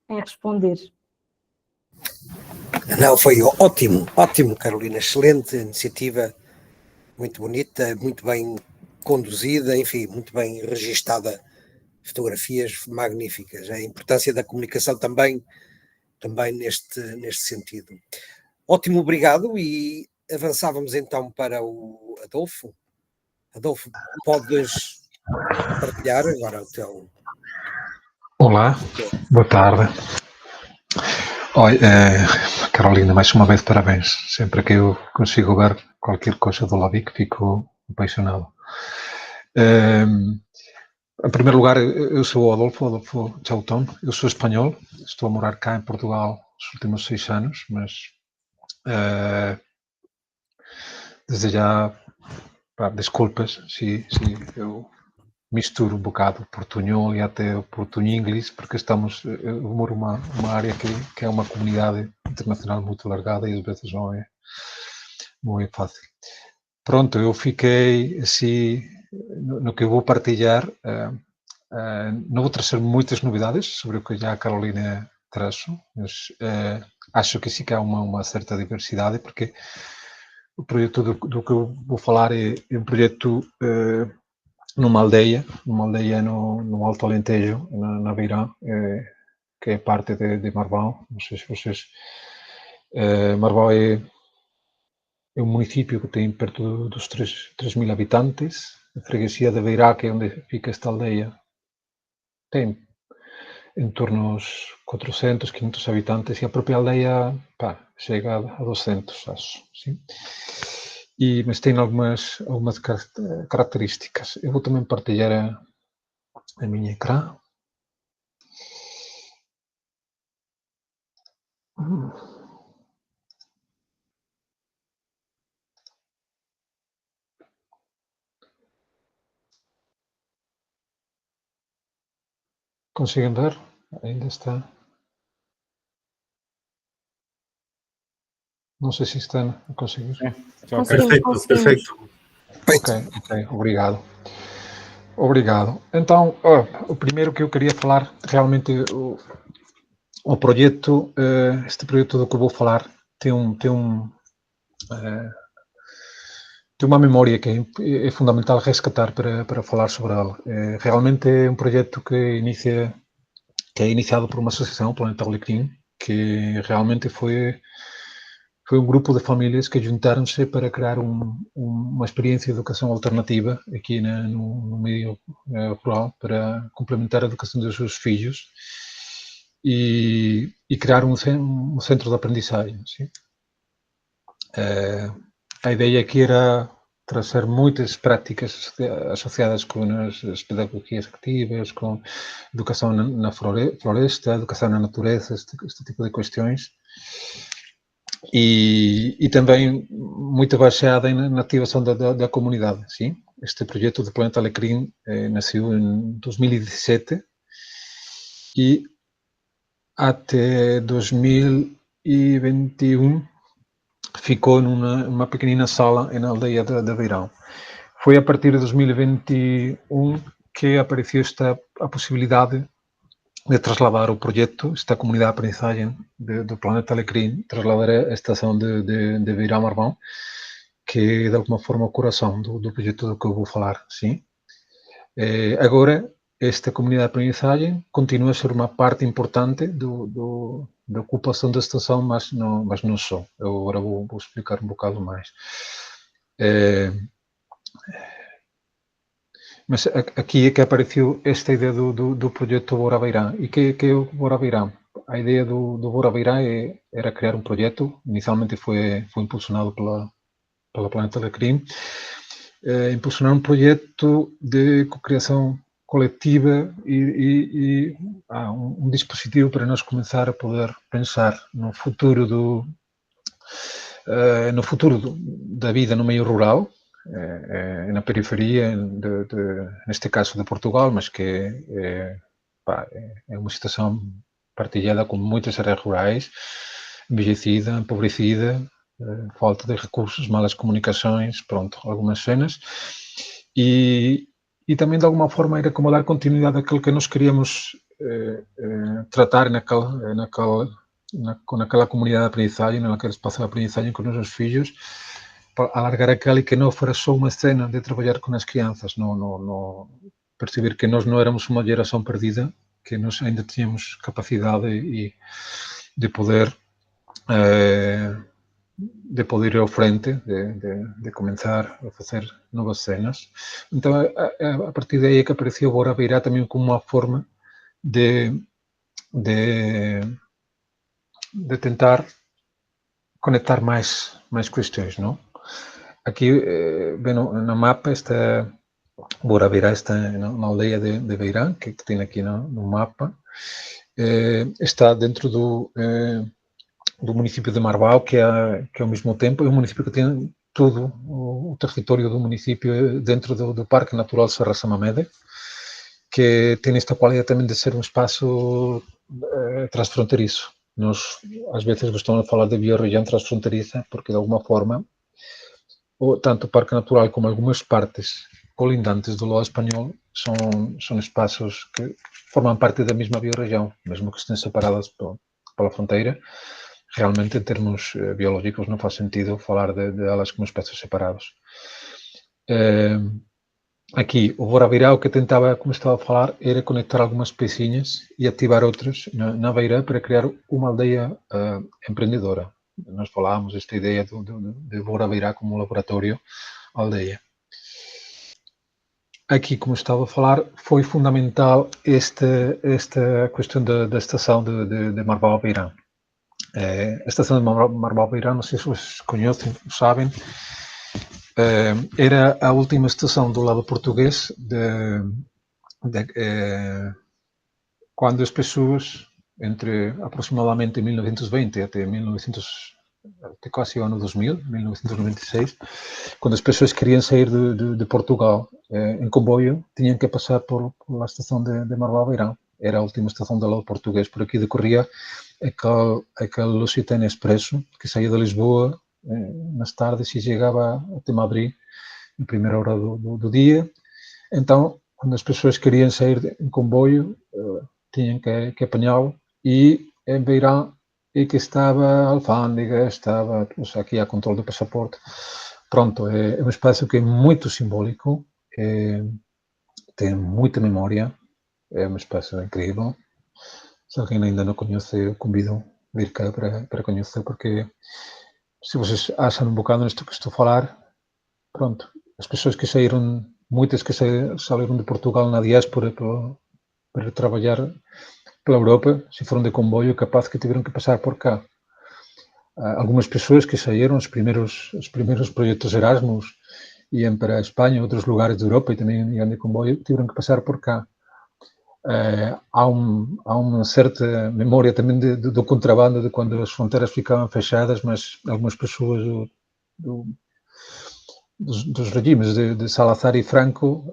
responder. Não, foi ótimo, Carolina, excelente iniciativa muito bonita, muito bem conduzida, enfim, muito bem registada, fotografias magníficas. A importância da comunicação também neste sentido. Ótimo, obrigado, e avançávamos então para o Adolfo. Adolfo, podes partilhar agora o teu... Olá, boa tarde. Oi, Carolina, mais uma vez parabéns. Sempre que eu consigo ver qualquer coisa do LAVIK fico apaixonado. Em primeiro lugar, eu sou o Adolfo Chautón, eu sou espanhol, estou a morar cá em Portugal os últimos 6 anos, mas desde já, desculpas se eu misturo um bocado o portunhol e até o portunho inglês, porque eu moro numa área que é uma comunidade internacional muito largada e às vezes não é fácil. Pronto, eu fiquei assim, no que eu vou partilhar, não vou trazer muitas novidades sobre o que já a Carolina traço, mas acho que sim que há uma certa diversidade, porque o projeto do que eu vou falar é um projeto numa aldeia no Alto Alentejo, na Beirã, que é parte de Marvão. Não sei se vocês... Marvão é um município que tem perto dos 3.000 habitantes. A freguesia de Beirã, que é onde fica esta aldeia, tem em torno aos 400, 500 habitantes, e a própria aldeia chega a 200, acho. Sim? Mas tem algumas características. Eu vou também partilhar a minha ecrã. Conseguem ver? Ainda está. Não sei se estão a conseguir. Perfeito. Ok, obrigado. Então, o primeiro que eu queria falar, realmente, o projeto, este projeto do que eu vou falar, tem uma memória que é fundamental resgatar para falar sobre ela. Realmente é um projeto que é iniciado por uma associação, o Planeta Alecrim, que realmente foi um grupo de famílias que juntaram-se para criar uma experiência de educação alternativa aqui no meio rural, para complementar a educação dos seus filhos e criar um centro de aprendizagem. Sim? A ideia aqui era trazer muitas práticas associadas com as pedagogias ativas, com educação na floresta, educação na natureza, este tipo de questões. E também muito baseada na ativação da comunidade. Sim? Este projeto do Planeta Alecrim nasceu em 2017 e até 2021 ficou numa pequenina sala na aldeia da Beirão. Foi a partir de 2021 que apareceu a possibilidade de trasladar o projeto, esta comunidade de aprendizagem do Planeta Alecrim, trasladar a estação de Beirã Marvão, que é de alguma forma o coração do projeto do que eu vou falar. Sim? Agora, esta comunidade de aprendizagem continua a ser uma parte importante da ocupação da estação, mas não só. Eu agora vou explicar um bocado mais. Mas aqui é que apareceu esta ideia do projeto Bora Beirã. E que é o Bora Beirã? A ideia do Bora Beirã era criar um projeto, inicialmente foi impulsionado pela Planeta Alecrim, impulsionar um projeto de cocriação coletiva e um dispositivo para nós começar a poder pensar no futuro da vida no meio rural, na periferia, neste caso de Portugal, mas que é uma situação partilhada com muitas áreas rurais, envelhecida, empobrecida, falta de recursos, malas comunicações, pronto, algumas cenas. E também, de alguma forma, era como dar continuidade àquilo que nós queríamos tratar naquela comunidade de aprendizagem, naquele espaço de aprendizagem com os nossos filhos, alargar aquela e que não fosse só uma cena de trabalhar com as crianças, não perceber que nós não éramos uma geração perdida, que nós ainda tínhamos capacidade de poder ir ao frente, de começar a fazer novas cenas. Então, a partir daí é que apareceu o Bora Beirá também como uma forma de tentar conectar mais questões, não? Aqui, no mapa, Bora Beirá está na aldeia de Beirã, que tem aqui no mapa. Está dentro do município de Marbao, que ao mesmo tempo é um município que tem todo o território do município dentro do Parque Natural Serra Samamede, que tem esta qualidade também de ser um espaço transfronteiriço. Nós, às vezes, gostamos de falar de biorregião transfronteiriça, porque, de alguma forma, tanto o Parque Natural como algumas partes colindantes do lado espanhol são espaços que formam parte da mesma biorregião, mesmo que estejam separadas pela fronteira. Realmente, em termos biológicos, não faz sentido falar de elas como espécies separadas. Aqui, o Bora Beirá, o que tentava, como estava a falar, era conectar algumas pecinhas e ativar outras na Beirã para criar uma aldeia empreendedora. Nós falávamos desta ideia de Bora Beirá como um laboratório aldeia. Aqui, como estava a falar, foi fundamental esta questão da estação de Marbao Beirã. A estação de Marbao Beirã, não sei se vocês conhecem, sabem, era a última estação do lado português quando as pessoas, entre aproximadamente 1920 até quase o ano 2000, 1996, quando as pessoas queriam sair de Portugal em comboio, tinham que passar pela estação de Marbao Beirã. Era a última estação do lado português. Por aqui decorria aquele Lusitano Expresso que saía de Lisboa nas tardes e chegava até Madrid na primeira hora do dia. Então, quando as pessoas queriam sair em comboio, tinham que apanhá-lo, e em Beirã é que estava a alfândega, estava aqui a controle do passaporte. Pronto, é um espaço que é muito simbólico, tem muita memória, é um espaço incrível. Se alguém ainda não conhece, eu convido a vir cá para conhecer, porque se vocês acham um bocado nisto que estou a falar, pronto, as pessoas que saíram, muitas que saíram de Portugal na diáspora para trabalhar pela Europa, se foram de comboio, capaz que tiveram que passar por cá. Algumas pessoas que saíram, os primeiros projetos Erasmus, iam para a Espanha, outros lugares da Europa, e também iam de comboio, tiveram que passar por cá. Há uma certa memória também do contrabando, de quando as fronteiras ficavam fechadas, mas algumas pessoas dos regimes de Salazar e Franco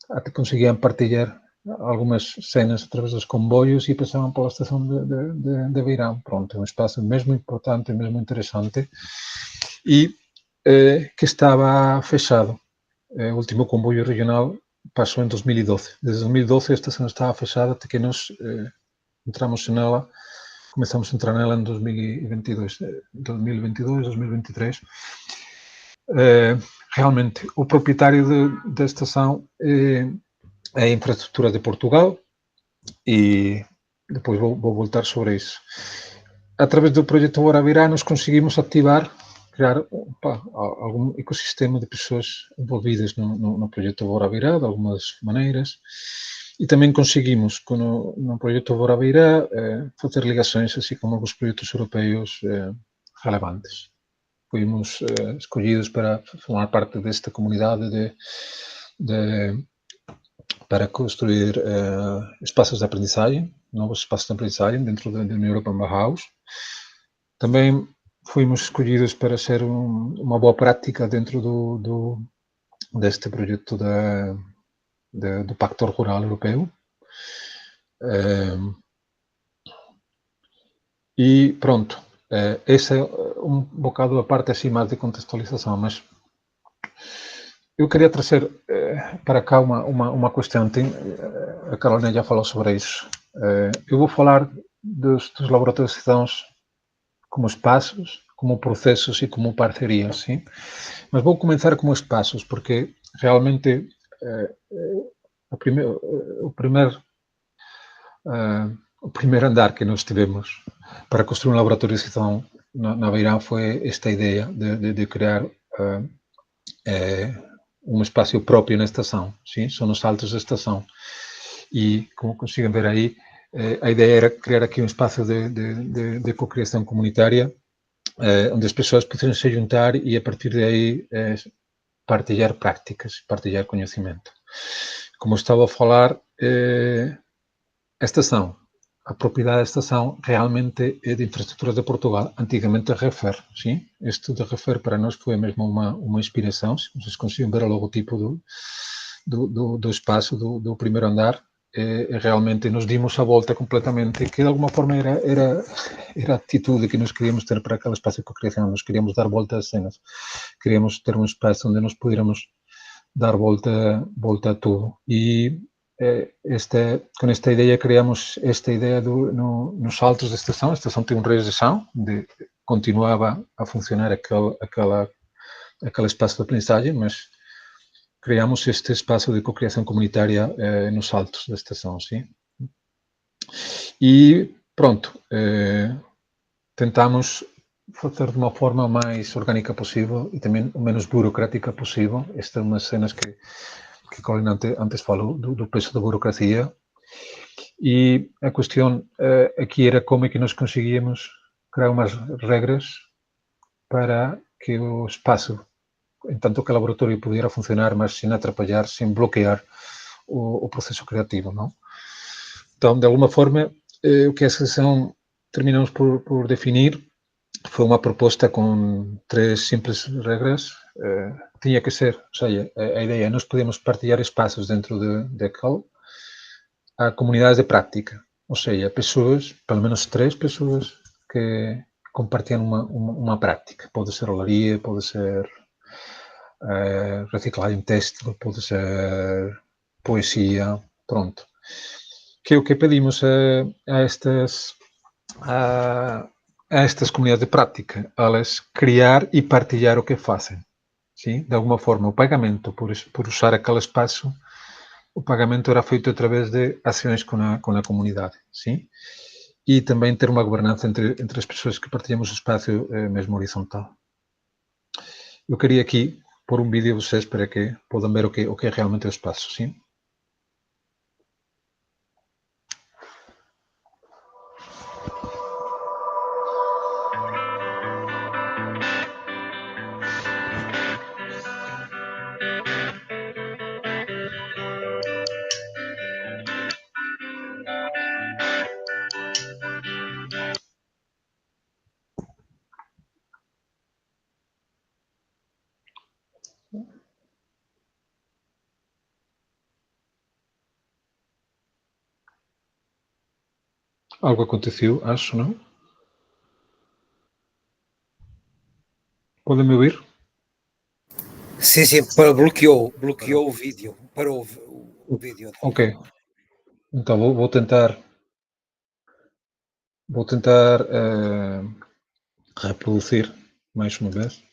até conseguiam partilhar algumas cenas através dos comboios e passavam pela estação de Beirã. Pronto, é um espaço mesmo importante, mesmo interessante, e que estava fechado. O último comboio regional passou em 2012. Desde 2012 a estação estava fechada até que nós entramos nela, começamos a entrar nela em 2022, 2023. Realmente, o proprietário da estação é a Infraestrutura de Portugal, e depois vou voltar sobre isso. Através do projeto Bora Beirá, nós conseguimos criar algum ecossistema de pessoas envolvidas no projeto Bora Beirá, de algumas maneiras, e também conseguimos, no projeto Bora Beirá, fazer ligações, assim como alguns projetos europeus relevantes. Fomos escolhidos para formar parte desta comunidade para construir espaços de aprendizagem, novos espaços de aprendizagem dentro da União Europeia Bauhaus. Também fomos escolhidos para ser uma boa prática dentro deste projeto do Pacto Rural Europeu. E pronto, essa é um bocado a parte assim mais de contextualização, mas eu queria trazer para cá uma questão. A Carolina já falou sobre isso. Eu vou falar dos laboratórios de cidadãos como espaços, como processos e como parcerias, sim? Mas vou começar como espaços, porque realmente o primeiro andar que nós tivemos para construir um laboratório de exceção na Beirão foi esta ideia de criar um espaço próprio na estação, sim? São os saltos da estação. E, como conseguem ver aí, a ideia era criar aqui um espaço de cocriação comunitária, onde as pessoas pudessem se juntar e, a partir daí, partilhar práticas, partilhar conhecimento. Como estava a falar, a estação, a propriedade da estação realmente é de Infraestruturas de Portugal, antigamente a Refer, sim? Este da Refer para nós foi mesmo uma inspiração, se vocês conseguem ver o logotipo do espaço, do primeiro andar, realmente nos dimos a volta completamente, que de alguma forma era a atitude que nós queríamos ter para aquele espaço de cocriação, nós queríamos dar volta às cenas, queríamos ter um espaço onde nós pudiéramos dar volta a tudo. E com esta ideia criamos esta ideia nos saltos da estação. A estação tem um reis de chão, onde continuava a funcionar aquele espaço de aprendizagem, mas criamos este espaço de cocriação comunitária nos saltos da estação, sim. E pronto, tentamos fazer de uma forma mais orgânica possível e também o menos burocrática possível. Esta é uma das cenas que Colin antes falou, do peso da burocracia. E a questão aqui era como é que nós conseguíamos criar umas regras para que o espaço, em tanto que o laboratório pudiera funcionar, mas sem atrapalhar, sem bloquear o processo criativo, não? Então, de alguma forma, o que a sessão terminamos por definir foi uma proposta com 3 simples regras. Tinha que ser, ou seja, a ideia, nós podemos partilhar espaços dentro daquele, a comunidades de prática, ou seja, pessoas, pelo menos 3 pessoas que compartilham uma prática. Pode ser olaria, pode ser reciclagem têxtil, pode ser poesia, pronto. Que é o que pedimos a estas comunidades de prática, elas criar e partilhar o que fazem. Sim? De alguma forma, o pagamento por usar aquele espaço, o pagamento era feito através de ações com a comunidade. Sim? E também ter uma governança entre as pessoas que partilhamos o espaço mesmo horizontal. Eu queria aqui pôr um vídeo a vocês para que possam ver o que é realmente o espaço. Sim? Algo aconteceu, acho, não? Podem me ouvir? Sim, bloqueou o vídeo, parou o vídeo. Ok. Então vou tentar reproduzir mais uma vez.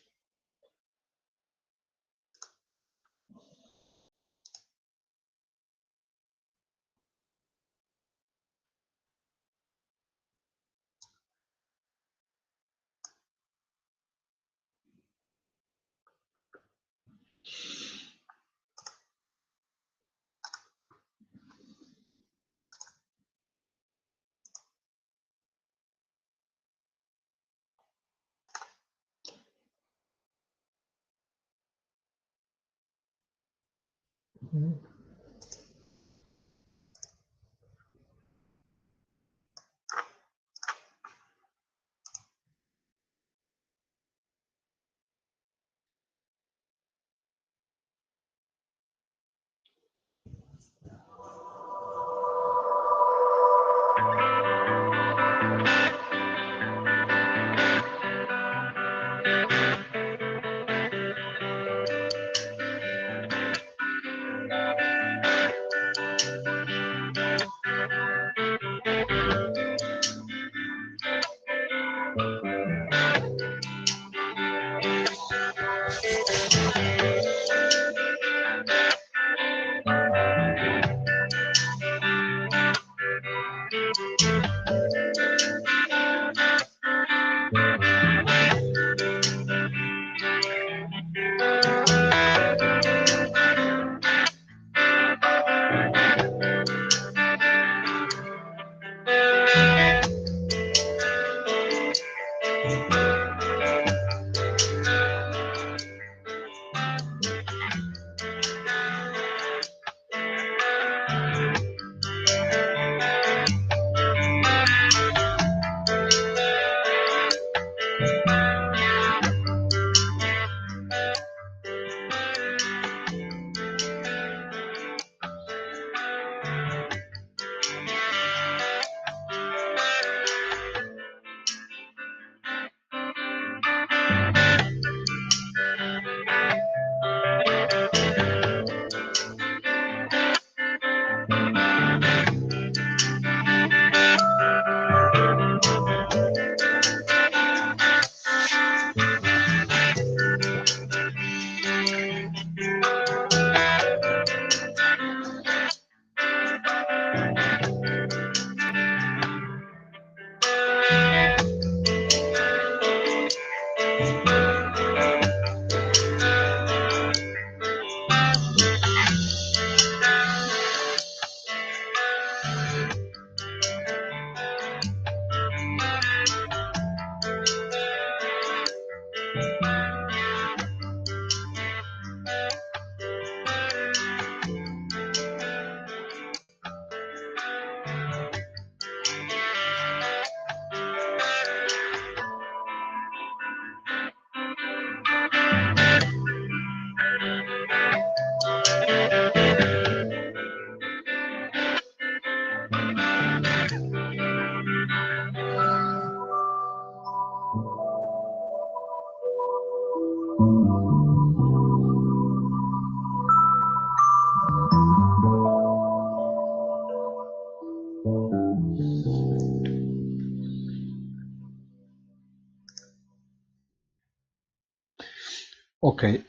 Ok.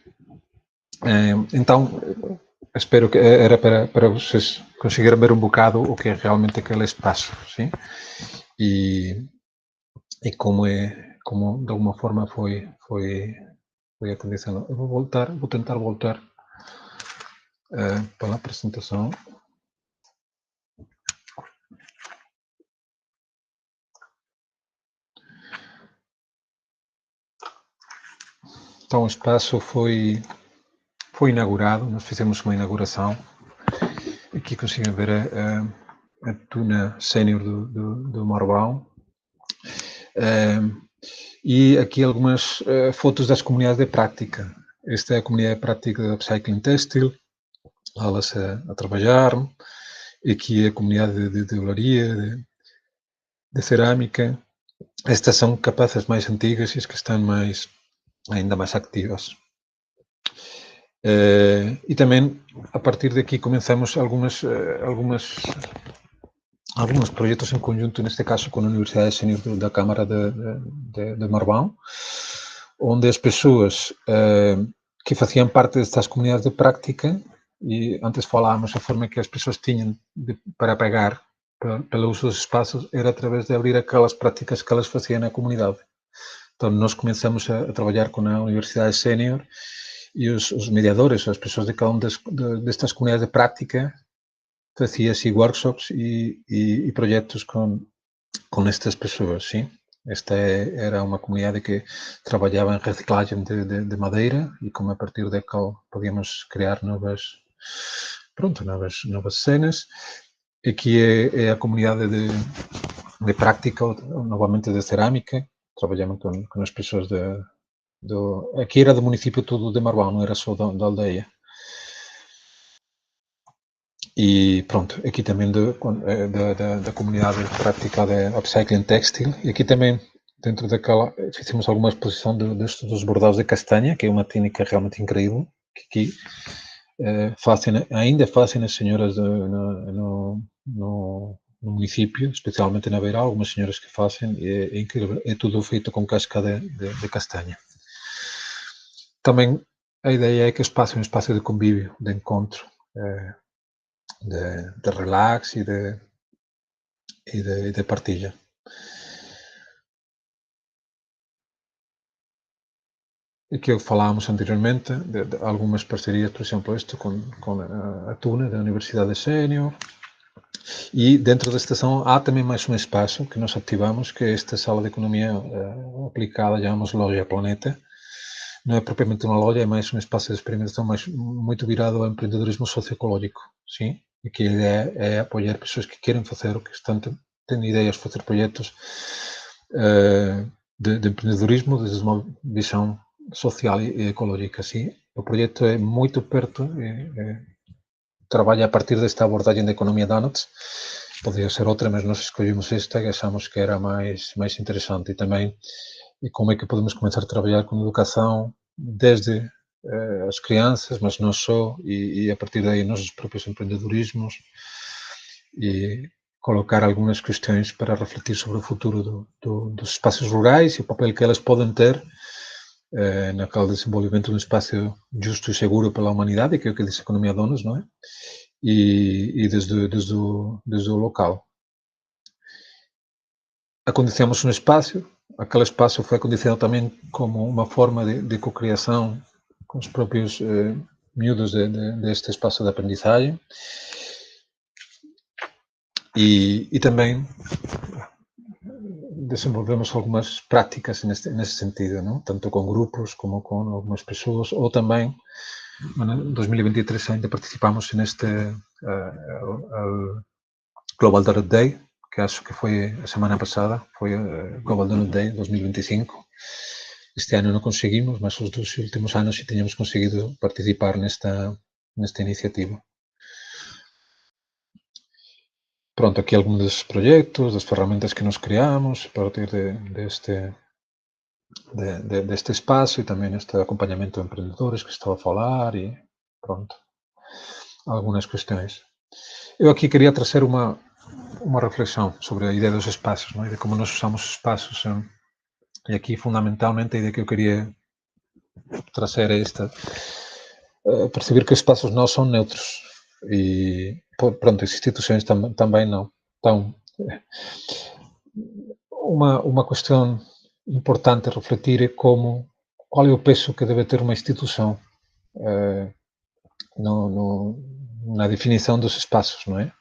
Então, espero que era para vocês conseguirem ver um bocado o que é realmente aquele espaço, sim? E como de alguma forma foi acontecendo. Eu vou tentar voltar para a apresentação. Então, o espaço foi inaugurado, nós fizemos uma inauguração. Aqui conseguem ver a tuna sénior do Morbão. E aqui algumas fotos das comunidades de prática. Esta é a comunidade de prática de upcycling têxtil, lá elas a trabalhar. Aqui é a comunidade de olaria, de cerâmica. Estas são capazes mais antigas e as que estão ainda mais ativas. E também, a partir daqui, começamos alguns projetos em conjunto, neste caso com a Universidade Sénior da Câmara de Morbão, onde as pessoas que faziam parte destas comunidades de prática, e antes falámos a forma que as pessoas tinham para pagar pelo uso dos espaços, era através de abrir aquelas práticas que elas faziam na comunidade. Então, nós começamos a trabalhar com a Universidade Sénior e os mediadores, as pessoas de cada uma destas comunidades de prática, fazia-se workshops e projetos com estas pessoas, sim. Esta era uma comunidade que trabalhava em reciclagem de madeira e como a partir da qual podíamos criar novas cenas. Aqui é a comunidade de prática, novamente de cerâmica. Trabalhamos com as pessoas aqui era do município todo de Morbão, não era só da aldeia. E pronto, aqui também da comunidade de prática de upcycling têxtil. E aqui também, dentro daquela, fizemos alguma exposição dos bordados de castanha, que é uma técnica realmente incrível, que aqui ainda fazem as senhoras no município, especialmente na Beira, algumas senhoras que fazem, é incrível, é tudo feito com casca de castanha. Também a ideia é que o espaço é um espaço de convívio, de encontro, de relax e de partilha. E que falámos anteriormente de algumas parcerias, por exemplo, isto com a Tuna, da Universidade Sénior. E dentro da estação há também mais um espaço que nós ativamos, que é esta sala de economia aplicada, chamamos Loja Planeta. Não é propriamente uma loja, é mais um espaço de experimentação, mas muito virado ao empreendedorismo socioecológico, sim? E que a ideia é apoiar pessoas que querem fazer, que têm ideias de fazer projetos de empreendedorismo desde uma visão social e ecológica, sim? O projeto é muito perto, trabalha a partir desta abordagem da economia donuts. Poderia ser outra, mas nós escolhemos esta e achamos que era mais interessante. E também como é que podemos começar a trabalhar com educação desde as crianças, mas não só, e a partir daí nossos próprios empreendedorismos e colocar algumas questões para refletir sobre o futuro dos espaços rurais e o papel que elas podem ter naquele desenvolvimento de um espaço justo e seguro pela humanidade, que é o que diz a economia donos, não é? E desde o local. Acondicionamos um espaço, aquele espaço foi acondicionado também como uma forma de cocriação com os próprios miúdos deste espaço de aprendizagem e também desenvolvemos algumas práticas nesse sentido, não? Tanto com grupos como com algumas pessoas, ou também em 2023 ainda participamos neste Global Donut Day, que acho que foi a semana passada, foi Global Donut Day 2025. Este ano não conseguimos, mas os 2 últimos anos sí tínhamos conseguido participar nesta iniciativa. pronto, aqui alguns dos projetos, das ferramentas que nós criamos a partir deste espaço e também este acompanhamento a empreendedores que estava a falar e pronto, algumas questões. Eu aqui queria trazer uma reflexão sobre a ideia dos espaços, não é? De como nós usamos os espaços. E aqui, fundamentalmente, a ideia que eu queria trazer é esta. Perceber que os espaços não são neutros. E, pronto, as instituições também não. Então, uma questão importante a refletir é qual é o peso que deve ter uma instituição na definição dos espaços, não é?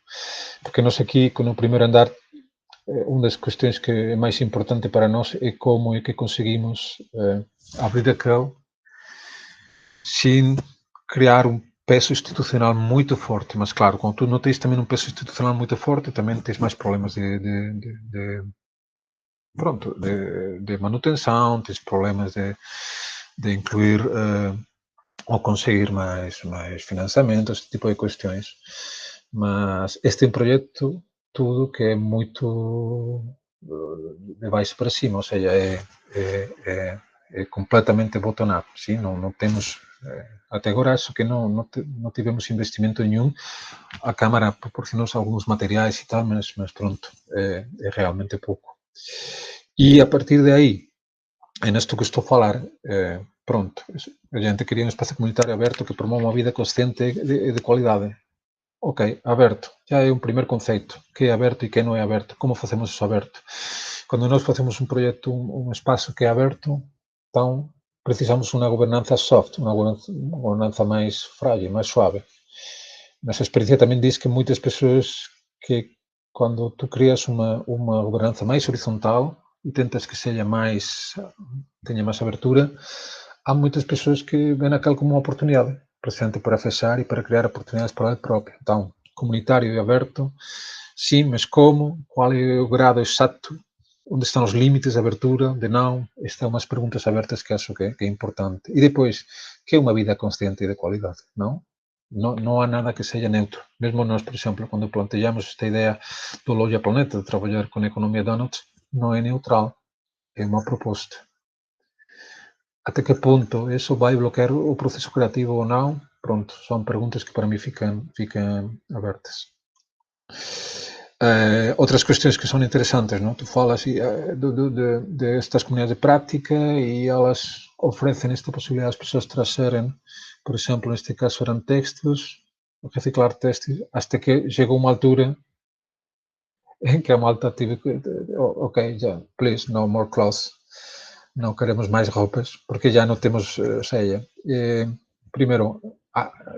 Porque nós aqui, no primeiro andar, uma das questões que é mais importante para nós é como é que conseguimos abrir aquele sem criar um peso institucional muito forte. Mas, claro, quando tu não tens também um peso institucional muito forte, também tens mais problemas de manutenção, tens problemas de incluir ou conseguir mais financiamento, esse tipo de questões. Mas este é um projeto tudo que é muito de baixo para cima, ou seja, é completamente bottom-up, sim? Não temos, até agora acho que não tivemos investimento nenhum, a Câmara proporcionou alguns materiais e tal, mas pronto, é realmente pouco. E a partir de aí, é nisto que estou a falar, pronto, a gente queria um espaço comunitário aberto que promova uma vida consciente e de qualidade. Ok, aberto, já é um primeiro conceito, que é aberto e que não é aberto, como fazemos isso aberto? Quando nós fazemos um projeto, um espaço que é aberto, então precisamos de uma governança soft, uma governança mais frágil, mais suave. Nossa experiência também diz que muitas pessoas que quando tu crias uma governança mais horizontal e tentas que tenha mais abertura, há muitas pessoas que veem aquilo como uma oportunidade presente para fechar e para criar oportunidades para ele próprio. Então, comunitário e aberto, sim, mas como? Qual é o grado exato? Onde estão os limites de abertura, de não? Estas são umas perguntas abertas que acho que é importante. E depois, que é uma vida consciente e de qualidade, não? Não há nada que seja neutro. Mesmo nós, por exemplo, quando planejamos esta ideia do Loja Planeta, de trabalhar com a economia donuts, não é neutral. É uma proposta. Até que ponto isso vai bloquear o processo criativo ou não? Pronto, são perguntas que para mim ficam abertas. Outras questões que são interessantes, não? Tu falas de estas comunidades de prática e elas oferecem esta possibilidade às pessoas trazerem, por exemplo, neste caso eram textos, reciclar textos, até que chegou uma altura em que a malta tive que, ok, já, please, no more clothes. Não queremos mais roupas, porque já não temos ceia. Primeiro,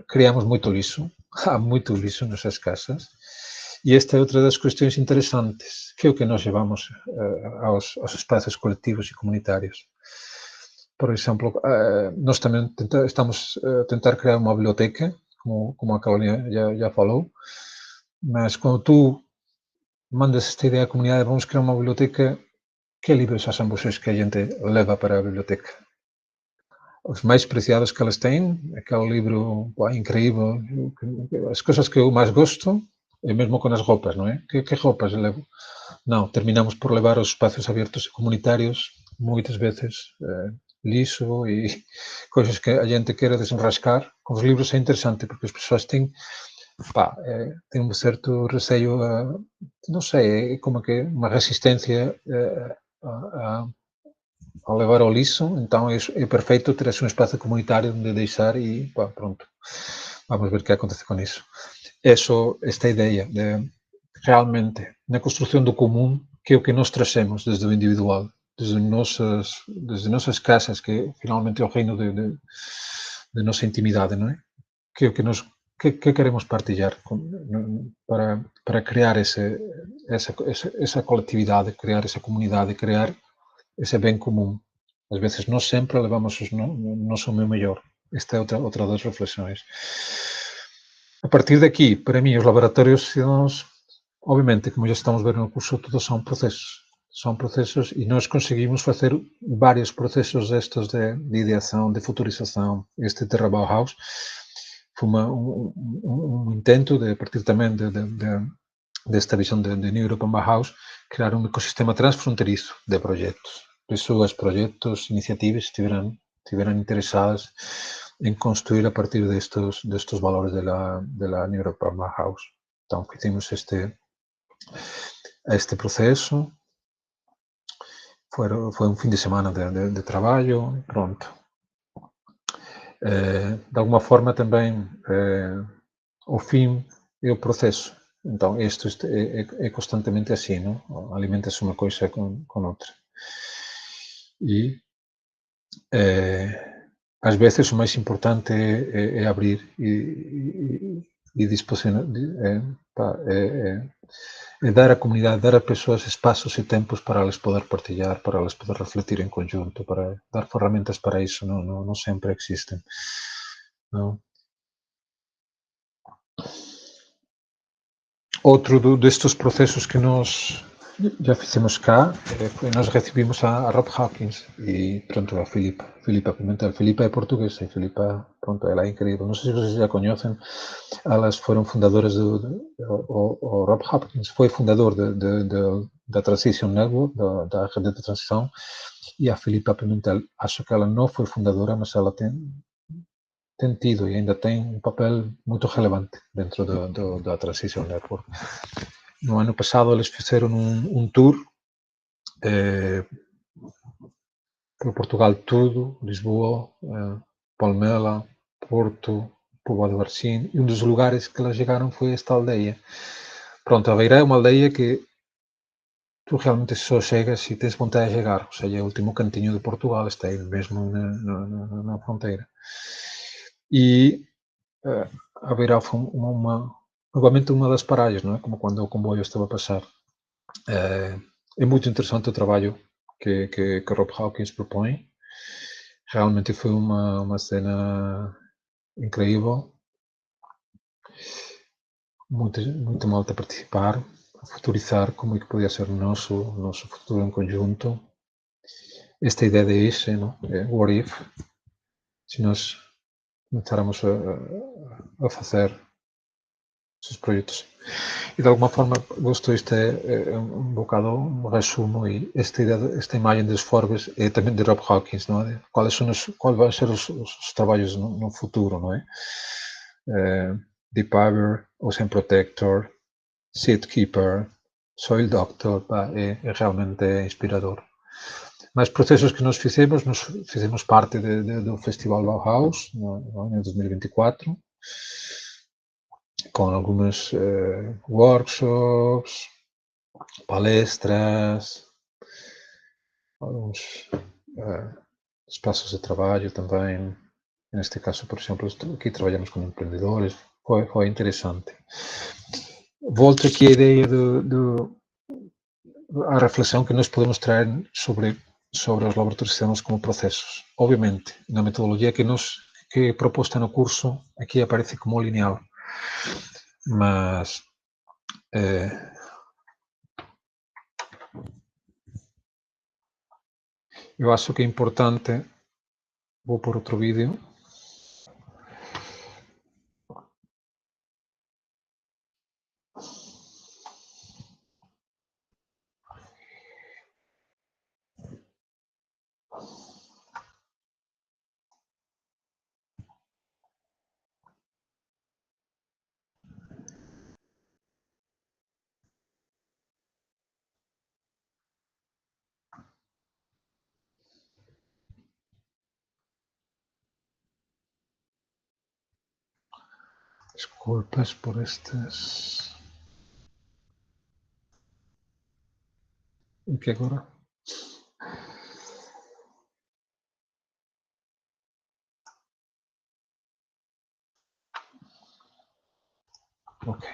criamos muito lixo, há muito lixo nessas casas, e esta é outra das questões interessantes, que é o que nós levamos aos espaços coletivos e comunitários. Por exemplo, nós também estamos a tentar criar uma biblioteca, como a Carolina já falou, mas quando tu mandas esta ideia à comunidade, vamos criar uma biblioteca. Que livros acham vocês que a gente leva para a biblioteca? Os mais preciados que elas têm, aquele livro incrível, as coisas que eu mais gosto, é mesmo com as roupas, não é? Que roupas eu levo? Não, terminamos por levar aos espaços abertos e comunitários, muitas vezes, lixo e coisas que a gente quer desenrascar. Com os livros é interessante, porque as pessoas têm um certo receio, não sei, é como que uma resistência a levar ao lixo, então é perfeito ter um espaço comunitário onde deixar e pronto, vamos ver o que acontece com isso. Esta ideia de realmente na construção do comum, que é o que nós trazemos desde o individual, desde nossas casas, que finalmente é o reino de nossa intimidade, não é? Que é o que nós queremos partilhar para criar essa coletividade, criar essa comunidade, criar esse bem comum. Às vezes nós sempre levamos o nosso meu melhor. Esta é outra das reflexões. A partir daqui, para mim, os laboratórios cidadãos, obviamente, como já estamos vendo no curso, todos são processos. São processos e nós conseguimos fazer vários processos destes de ideação, de futurização. Este Terra Bauhaus foi um intento de, a partir também desta visão de New European Bauhaus, criar um ecossistema transfronteiriço de projetos. Pessoas, projetos, iniciativas estiveram interessadas em construir a partir destes valores da New European Bauhaus. Então, fizemos este processo. Foi um fim de semana de trabalho, pronto. De alguma forma também o fim é o processo. Então, isto é constantemente assim, não? Alimenta-se uma coisa com outra. E, às vezes, o mais importante é abrir e disposicionar, é dar à comunidade, dar a pessoas espaços e tempos para elas poder partilhar, para elas poder refletir em conjunto, para dar ferramentas para isso, não sempre existem. Não? Outro destes processos que nós já fizemos cá, nós recebimos a Rob Hawkins e, pronto, a Filipa Pimentel. Filipa é portuguesa e Filipa, pronto, ela é incrível. Não sei se vocês já conhecem, elas foram fundadoras o Rob Hawkins foi fundador da Transition Network, da rede de transição, e a Filipa Pimentel, acho que ela não foi fundadora, mas ela tem tido e ainda tem um papel muito relevante dentro da Transition Network. No ano passado eles fizeram um tour por Portugal todo, Lisboa, Palmela, Porto, Póvoa de Varzim, e um dos lugares que elas chegaram foi esta aldeia. Pronto, a Beira é uma aldeia que tu realmente só chegas se tens vontade de chegar, ou seja, é o último cantinho de Portugal, está aí mesmo na fronteira. E a Beira foi novamente uma das paragens, não é? Como quando o comboio estava a passar. É muito interessante o trabalho que Rob Hawkins propõe. Realmente foi uma cena incrível. Muito malta a participar, a futurizar como é que podia ser o nosso futuro em conjunto. Esta ideia de eixo, não? What if? Se nós começáramos a fazer esses projetos. E de alguma forma, gosto isto é um bocado um resumo e esta imagem dos Forbes é também de Rob Hawkins, não é? Quais vão ser os trabalhos no futuro, não é? Deep Fiber, Ocean Protector, Seed Keeper, Soil Doctor, é realmente inspirador. Mas processos que nós fizemos parte do Festival Bauhaus no ano 2024, com alguns workshops, palestras, alguns espaços de trabalho também. Neste caso, por exemplo, aqui trabalhamos com empreendedores, foi interessante. Volto aqui à ideia a reflexão que nós podemos trazer sobre os laboratórios de sistemas como processos. Obviamente, na metodologia que é proposta no curso, aqui aparece como lineal, mas eu acho que é importante, vou por outro vídeo, desculpas por estes... O que agora? Ok.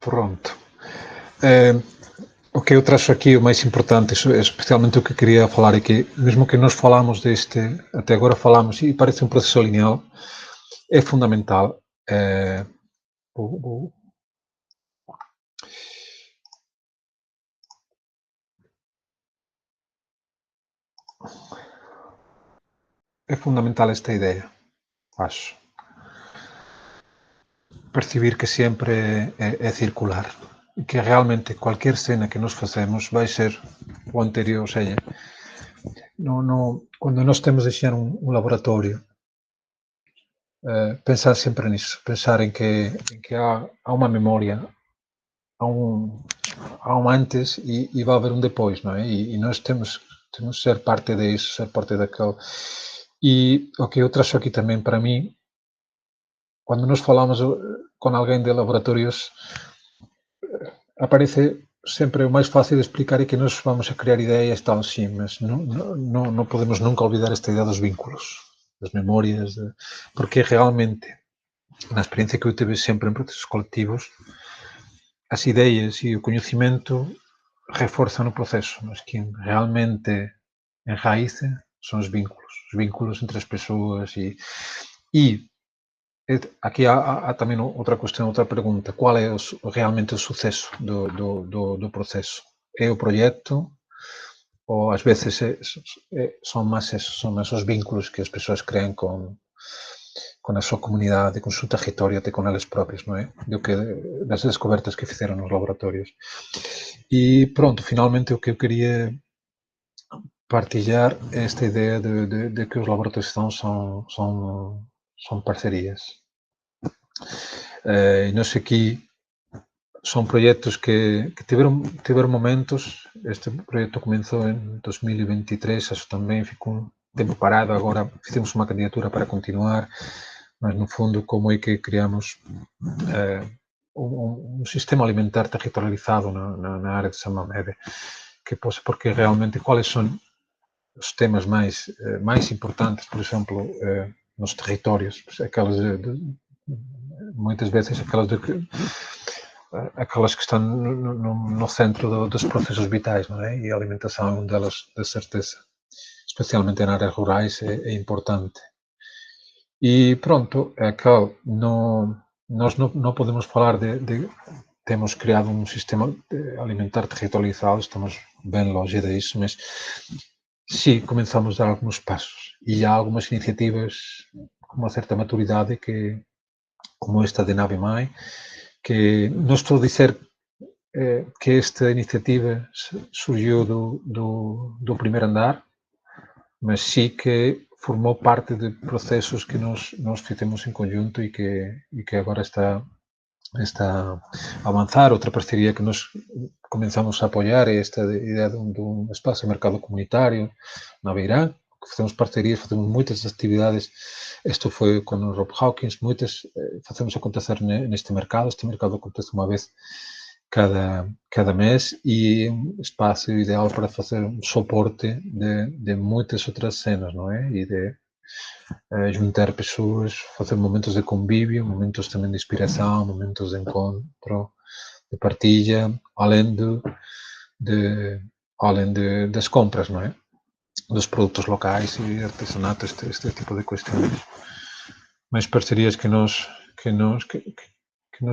Pronto. O que eu traço aqui, o mais importante, especialmente o que queria falar aqui, mesmo que nós falamos até agora falamos, e parece um processo linear, é fundamental. É fundamental esta ideia, acho. Percibir que sempre é circular. E que realmente qualquer cena que nós facemos vai ser o anterior, ou seja, quando nós temos de encher um laboratório, pensar sempre nisso, pensar em que há uma memória, há um antes e vai haver um depois, não é? E nós temos de ser parte disso, ser parte daquele. E o que eu traço aqui também para mim, quando nós falamos com alguém de laboratórios, aparece sempre o mais fácil de explicar é que nós vamos a criar ideias tal, sim, mas não podemos nunca olvidar esta ideia dos vínculos, das memórias, porque realmente, na experiência que eu tive sempre em processos coletivos, as ideias e o conhecimento reforçam o processo, mas quem realmente enraiza são os vínculos entre as pessoas e aqui há também outra questão, outra pergunta. Qual é realmente o sucesso do processo? É o projeto ou às vezes são mais os vínculos que as pessoas criam com a sua comunidade, com o seu território, até com elas próprias, não é? Das descobertas que fizeram nos laboratórios. E pronto, finalmente o que eu queria partilhar é esta ideia de que os laboratórios são parcerias. E nós aqui são projetos que tiveram momentos. Este projeto começou em 2023, acho que também ficou um tempo parado, agora fizemos uma candidatura para continuar, mas no fundo como é que criamos um sistema alimentar territorializado na área de São Mamede, porque realmente quais são os temas mais importantes, por exemplo, nos territórios, muitas vezes aquelas que estão no centro dos processos vitais, não é? E a alimentação é uma delas, de certeza. Especialmente em áreas rurais é importante. E pronto, nós não podemos falar temos criado um sistema alimentar territorializado, estamos bem longe disso, mas sim, começamos a dar alguns passos e há algumas iniciativas com uma certa maturidade como esta de Nave Mãe, que não estou a dizer que esta iniciativa surgiu do primeiro andar, mas sim que formou parte de processos que nós fizemos em conjunto e que agora está a avançar. Outra parceria que nós começamos a apoiar é esta ideia de um espaço de mercado comunitário na Beirã, que fazemos parcerias, fazemos muitas atividades. Isto foi com o Rob Hawkins, muitas fazemos acontecer neste mercado. Este mercado acontece uma vez cada mês e é um espaço ideal para fazer um suporte de muitas outras cenas, não é? E de juntar pessoas, fazer momentos de convívio, momentos também de inspiração, momentos de encontro, de partilha, além das compras, não é? Dos produtos locais e artesanato, este tipo de questões. Mas parcerias que nós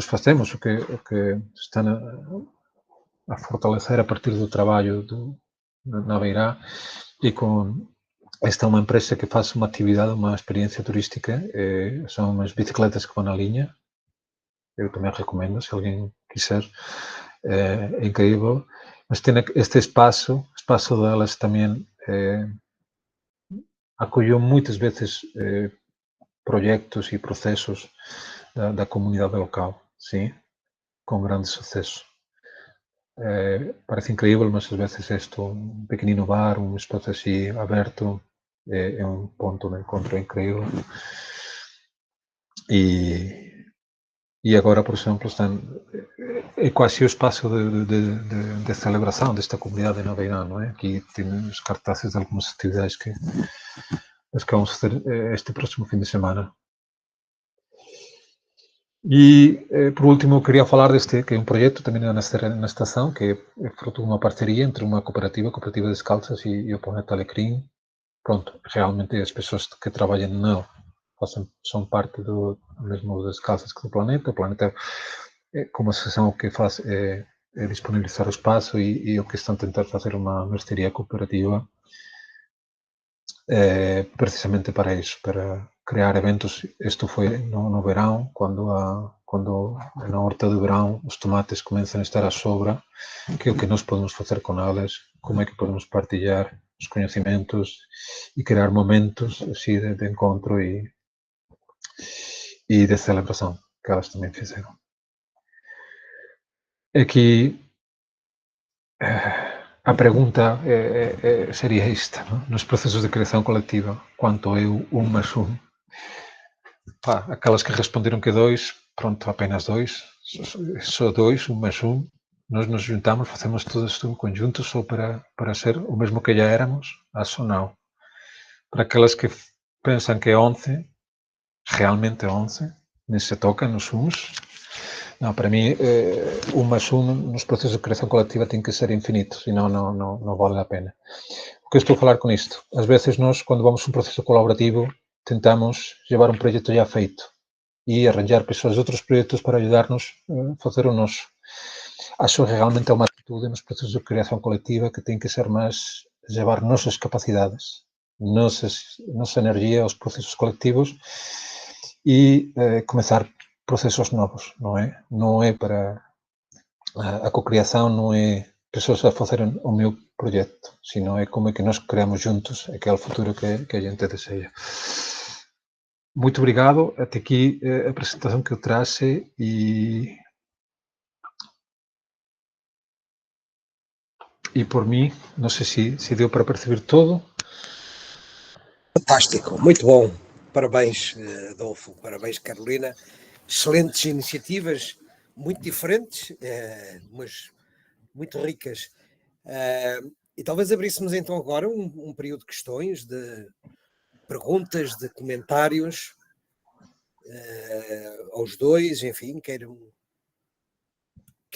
fazemos, o que estão a fortalecer a partir do trabalho na Beirã e com esta é uma empresa que faz uma atividade, uma experiência turística, são umas bicicletas que vão na linha, eu também recomendo, se alguém quiser, é incrível, mas tem este espaço delas também acolheu muitas vezes projetos e processos da comunidade local, sim, com grande sucesso. parece incrível, mas às vezes um pequenino bar, um espaço assim aberto, é um ponto de encontro incrível. E agora, por exemplo, é quase o espaço de celebração desta comunidade de Naveirão, não é? Aqui temos cartazes de algumas atividades que vamos fazer este próximo fim de semana. E, por último, queria falar deste, que é um projeto também na estação, que é fruto de uma parceria entre uma cooperativa Descalças e o Planeta Alecrim. Pronto, realmente as pessoas que trabalham nela são parte do mesmo Descalças que do Planeta. O Planeta, como associação, o que faz é disponibilizar o espaço e o que estão a tentar fazer uma mercearia cooperativa precisamente para isso, para crear eventos. Isto foi no verão, quando na horta de verão os tomates começam a estar à sobra, que é o que nós podemos fazer com elas, como é que podemos partilhar os conhecimentos e criar momentos assim, de encontro e de celebração, que elas também fizeram. Aqui a pergunta seria esta, não? Nos processos de criação coletiva, quanto é o 1 mais 1? Aquelas que responderam que 2, pronto, apenas 2, só 2, 1 mais 1. Nós nos juntamos, fazemos tudo isto conjunto só para ser o mesmo que já éramos, acho não. Para aquelas que pensam que é 11, realmente é 11, nem se toca nos uns. Não, para mim, 1 mais 1 nos processos de criação coletiva tem que ser infinito, senão não vale a pena. O que eu estou a falar com isto? Às vezes nós, quando vamos a um processo colaborativo, tentamos levar um projeto já feito e arranjar pessoas de outros projetos para ajudar-nos a fazer o nosso. Acho que realmente é uma atitude nos processos de criação coletiva que tem que ser mais levar nossas capacidades, nossa energia aos processos coletivos e começar processos novos, não é? Não é para a cocriação, não é pessoas a fazerem o meu projeto, senão é como é que nós criamos juntos aquele futuro que a gente deseja. Muito obrigado. Até aqui a apresentação que eu trouxe e por mim, não sei se deu para perceber tudo. Fantástico, muito bom. Parabéns, Adolfo, parabéns, Carolina. Excelentes iniciativas, muito diferentes, mas muito ricas. E talvez abríssemos então agora um período de questões, de perguntas, de comentários aos dois, enfim, quem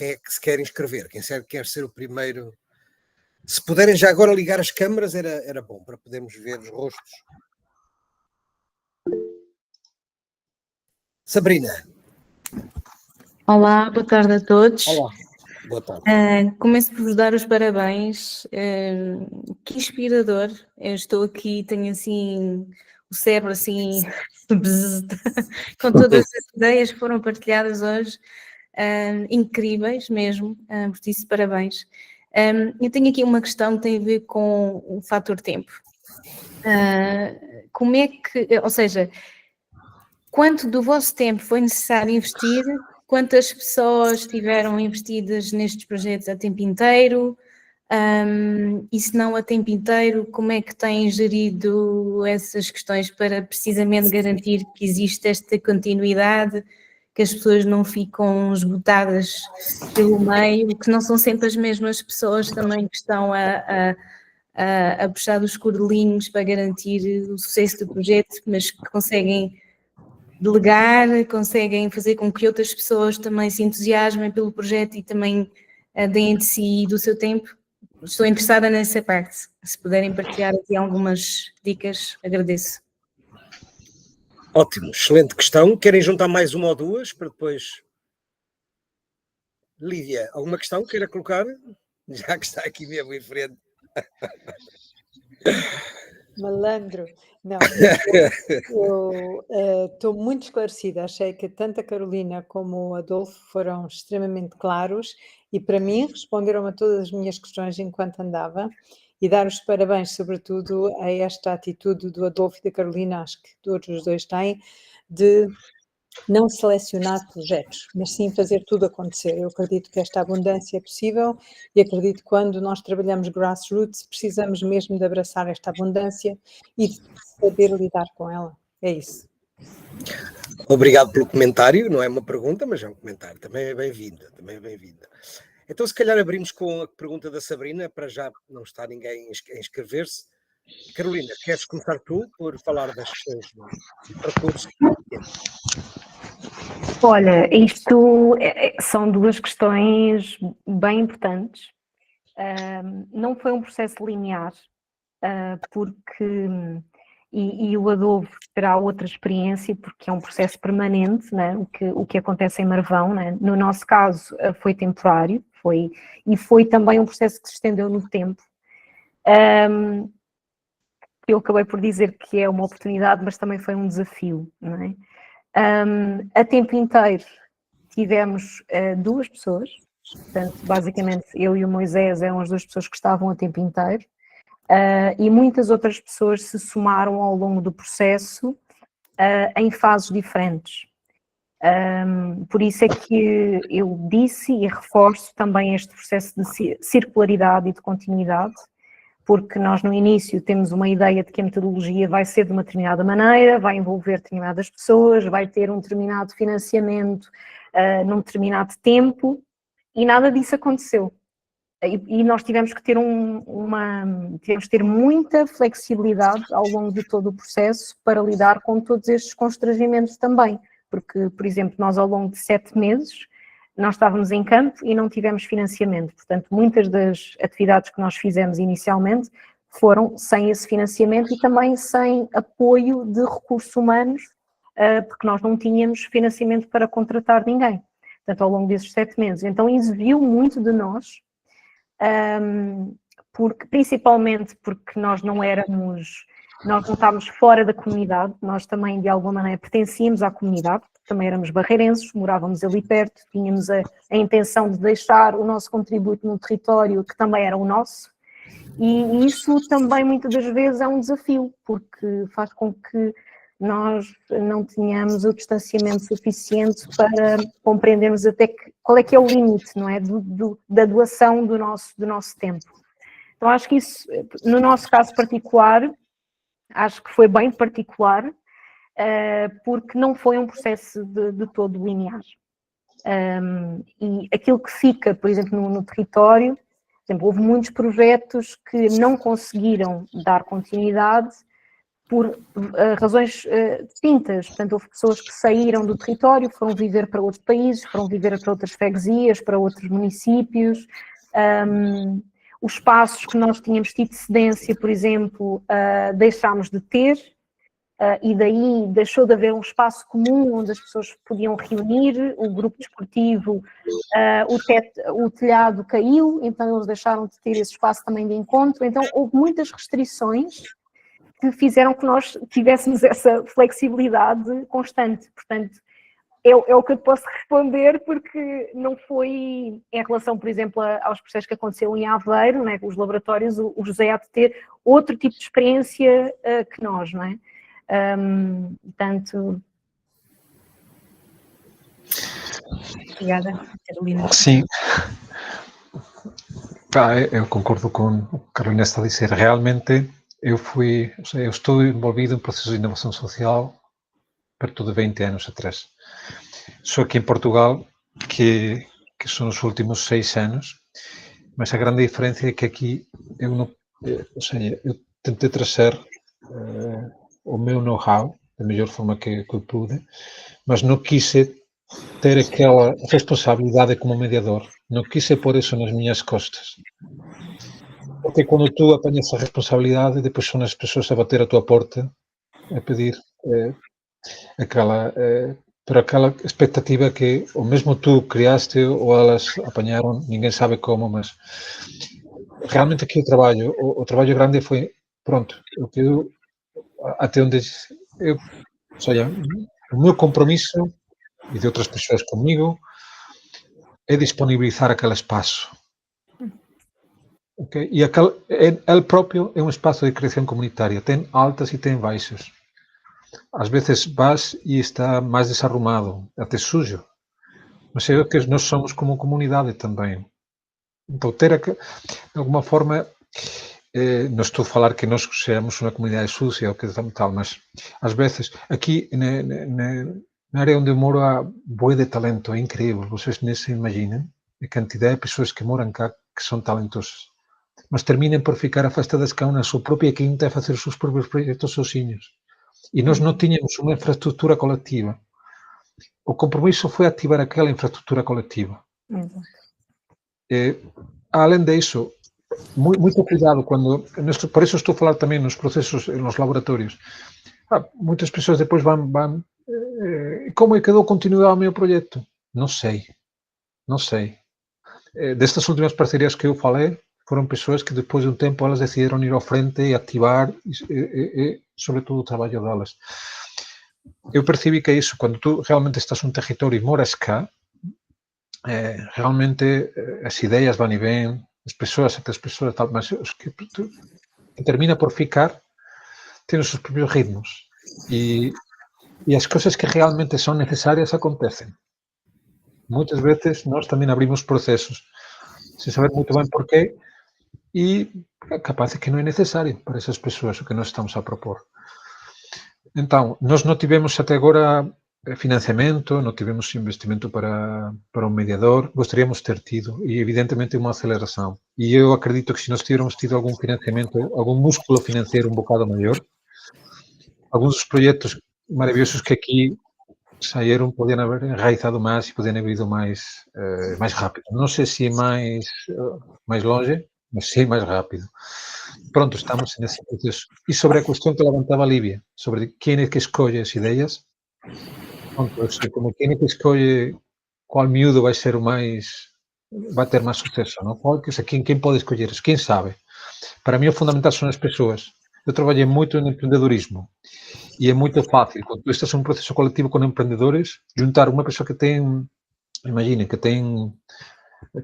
é que se quer inscrever? Quem quer ser o primeiro? Se puderem já agora ligar as câmaras, era bom, para podermos ver os rostos. Sabrina. Olá, boa tarde a todos. Olá, boa tarde. Começo por vos dar os parabéns. Que inspirador. Eu estou aqui, tenho assim o cérebro assim com todas as ideias que foram partilhadas hoje. Incríveis mesmo, por isso parabéns. Eu tenho aqui uma questão que tem a ver com o fator tempo. Como é que, ou seja, quanto do vosso tempo foi necessário investir? Quantas pessoas estiveram investidas nestes projetos a tempo inteiro? E se não a tempo inteiro, como é que têm gerido essas questões para precisamente garantir que existe esta continuidade, que as pessoas não ficam esgotadas pelo meio, que não são sempre as mesmas pessoas também que estão a puxar os cordelinhos para garantir o sucesso do projeto, mas que conseguem delegar, conseguem fazer com que outras pessoas também se entusiasmem pelo projeto e também deem de si e do seu tempo. Estou interessada nessa parte. Se puderem partilhar aqui algumas dicas, agradeço. Ótimo, excelente questão. Querem juntar mais uma ou duas para depois... Lídia, alguma questão que queira colocar? Já que está aqui mesmo em frente. Malandro. Não, eu estou muito esclarecida. Achei que tanto a Carolina como o Adolfo foram extremamente claros e, para mim, responderam a todas as minhas questões enquanto andava. E dar os parabéns, sobretudo, a esta atitude do Adolfo e da Carolina, acho que todos os dois têm, de não selecionar projetos, mas sim fazer tudo acontecer. Eu acredito que esta abundância é possível e acredito que quando nós trabalhamos grassroots, precisamos mesmo de abraçar esta abundância e de saber lidar com ela. É isso. Obrigado pelo comentário, não é uma pergunta, mas é um comentário. Também é bem-vinda, também é bem-vinda. Então, se calhar abrimos com a pergunta da Sabrina, para já não está ninguém a inscrever-se. Carolina, queres começar tu por falar das questões do percurso? Olha, isto são duas questões bem importantes. Não foi um processo linear, porque, e o Adolfo terá outra experiência, porque é um processo permanente, né? O que acontece em Marvão, né? No nosso caso foi temporário, e foi também um processo que se estendeu no tempo. Eu acabei por dizer que é uma oportunidade, mas também foi um desafio, não é? A tempo inteiro tivemos 2 pessoas, portanto, basicamente eu e o Moisés eram as 2 pessoas que estavam a tempo inteiro, e muitas outras pessoas se somaram ao longo do processo em fases diferentes. Por isso é que eu disse e reforço também este processo de circularidade e de continuidade, porque nós no início temos uma ideia de que a metodologia vai ser de uma determinada maneira, vai envolver determinadas pessoas, vai ter um determinado financiamento num determinado tempo, e nada disso aconteceu. E nós tivemos que ter tivemos que ter muita flexibilidade ao longo de todo o processo para lidar com todos estes constrangimentos também, porque, por exemplo, nós ao longo de 7 meses, nós estávamos em campo e não tivemos financiamento, portanto, muitas das atividades que nós fizemos inicialmente foram sem esse financiamento e também sem apoio de recursos humanos, porque nós não tínhamos financiamento para contratar ninguém, portanto, ao longo desses 7 meses. Então, exigiu muito de nós, principalmente porque nós não estávamos fora da comunidade, nós também de alguma maneira pertencíamos à comunidade, também éramos barreirenses, morávamos ali perto, tínhamos a intenção de deixar o nosso contributo no território que também era o nosso, e isso também muitas das vezes é um desafio, porque faz com que nós não tenhamos o distanciamento suficiente para compreendermos até qual é que é o limite, não é, da doação do nosso tempo. Então acho que isso, no nosso caso particular, acho que foi bem particular, porque não foi um processo de todo linear. E aquilo que fica, por exemplo, no território, por exemplo, houve muitos projetos que não conseguiram dar continuidade por razões distintas. Portanto, houve pessoas que saíram do território, foram viver para outros países, foram viver para outras freguesias, para outros municípios. Os espaços que nós tínhamos tido cedência, por exemplo, deixámos de ter, e daí deixou de haver um espaço comum onde as pessoas podiam reunir, o grupo desportivo, o telhado caiu, então eles deixaram de ter esse espaço também de encontro. Então houve muitas restrições que fizeram que nós tivéssemos essa flexibilidade constante. Portanto, é o que eu posso responder, porque não foi em relação, por exemplo, aos processos que aconteceram em Aveiro, né, os laboratórios, o José há de ter outro tipo de experiência que nós, não é? Portanto... Obrigada, Carolina. Sim. Eu concordo com o que a Carolina está a dizer. Realmente, eu estou envolvido em processo de inovação social perto de 20 anos atrás. Só aqui em Portugal, que são os últimos 6 anos, mas a grande diferença é que aqui eu tentei trazer o meu know-how da melhor forma que eu pude, mas não quise ter aquela responsabilidade como mediador, não quise pôr isso nas minhas costas. Porque quando tu apanhas a responsabilidade, depois são as pessoas a bater a tua porta, a pedir por aquela expectativa que ou mesmo tu criaste ou elas apanharam, ninguém sabe como, mas realmente aqui o trabalho grande foi, pronto, até onde o meu compromisso e de outras pessoas comigo é disponibilizar aquele espaço. Okay? E ele próprio é um espaço de criação comunitária, tem altas e tem baixas. às vezes vas e está mais desarrumado, até sujo. Mas é que nós somos como comunidade também. Então, de alguma forma, não estou a falar que nós seamos uma comunidade suja ou que tal, mas às vezes, aqui na área onde eu moro há bué de talento, é incrível. Vocês nem se imaginam a quantidade de pessoas que moram cá que são talentosas, mas terminam por ficar afastadas cá na sua própria quinta a fazer os seus próprios projetos sozinhos. E nós não tínhamos uma infraestrutura coletiva. O compromisso foi ativar aquela infraestrutura coletiva. Além disso, muito cuidado quando... Por isso estou a falar também nos processos, nos laboratórios. Muitas pessoas depois vão como é que dou continuidade ao meu projeto? Não sei. Destas últimas parcerias que eu falei, foram pessoas que depois de um tempo elas decidiram ir à frente e ativar, sobretudo, o trabalho delas. Eu percebi que é isso, quando tu realmente estás num território e moras cá, realmente as ideias vão e vêm, as pessoas, tal, mas os que termina por ficar têm os seus próprios ritmos. E as coisas que realmente são necessárias acontecem. Muitas vezes nós também abrimos processos sem saber muito bem porquê e é capaz de que não é necessário para essas pessoas o que nós estamos a propor. Então, nós não tivemos até agora financiamento, não tivemos investimento para um mediador, gostaríamos de ter tido e evidentemente uma aceleração. E eu acredito que se nós tivéssemos tido algum financiamento, algum músculo financeiro um bocado maior, alguns dos projetos maravilhosos que aqui saíram podiam haver enraizado mais e podiam haver ido mais rápido. Não sei se é mais longe, mas sim mais rápido. Pronto, estamos nesse processo. E sobre a questão que levantava a Lívia, sobre quem é que escolhe as ideias, pronto, como quem é que escolhe qual miúdo vai ser vai ter mais sucesso, não? Quem pode escolher isso? Quem sabe? Para mim o fundamental são as pessoas. Eu trabalhei muito em empreendedorismo e é muito fácil, quando tu estás num processo coletivo com empreendedores, juntar uma pessoa que tem, imagina, que tem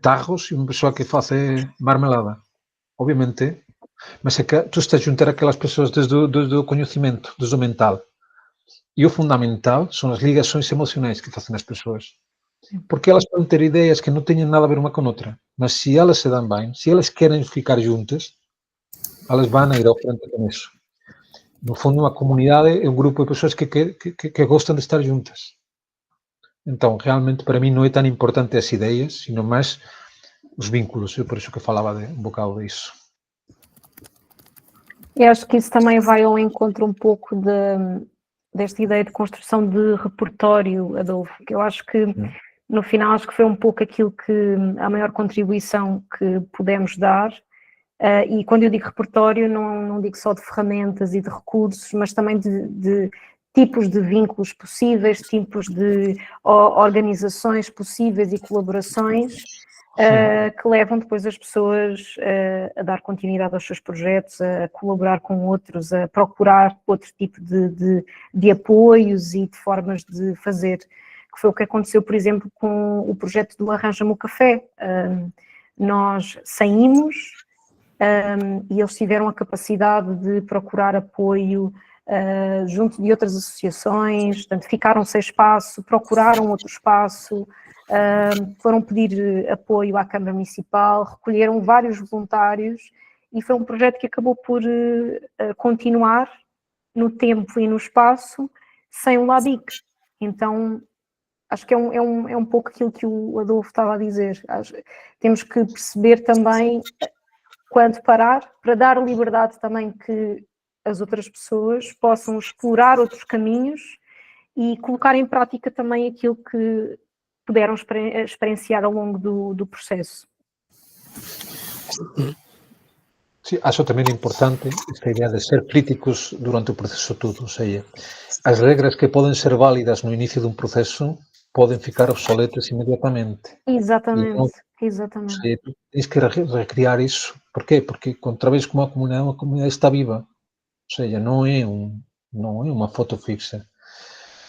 tarros e uma pessoa que faz marmelada. Obviamente, mas é que tu estás a juntar aquelas pessoas desde o conhecimento, desde o mental. E o fundamental são as ligações emocionais que fazem as pessoas. Porque elas podem ter ideias que não têm nada a ver uma com outra, mas se elas se dão bem, se elas querem ficar juntas, elas vão ir ao frente com isso. No fundo, uma comunidade é um grupo de pessoas que gostam de estar juntas. Então, realmente, para mim, não é tão importante as ideias, sino mais os vínculos. É por isso que eu falava um bocado disso. Eu acho que isso também vai ao encontro um pouco desta ideia de construção de repertório, Adolfo, que eu acho que, no final, acho que foi um pouco aquilo que a maior contribuição que pudemos dar. E quando eu digo repertório, não digo só de ferramentas e de recursos, mas também de tipos de vínculos possíveis, tipos de organizações possíveis e colaborações que levam depois as pessoas a dar continuidade aos seus projetos, a colaborar com outros, a procurar outro tipo de apoios e de formas de fazer, que foi o que aconteceu, por exemplo, com o projeto do Arranja-me o Café. Nós saímos e eles tiveram a capacidade de procurar apoio junto de outras associações, portanto, ficaram sem espaço, procuraram outro espaço, foram pedir apoio à Câmara Municipal, recolheram vários voluntários e foi um projeto que acabou por continuar no tempo e no espaço sem o LABIC. Então, acho que é um pouco aquilo que o Adolfo estava a dizer. Temos que perceber também quando parar, para dar liberdade também que as outras pessoas possam explorar outros caminhos e colocar em prática também aquilo que puderam experienciar ao longo do processo. Sim, acho também importante esta ideia de ser críticos durante o processo todo, ou seja, as regras que podem ser válidas no início de um processo podem ficar obsoletas imediatamente. Exatamente, Então, exatamente. Tens que recriar isso. Porquê? Porque quando trabalhas com uma comunidade está viva. Ou seja, não é uma foto fixa.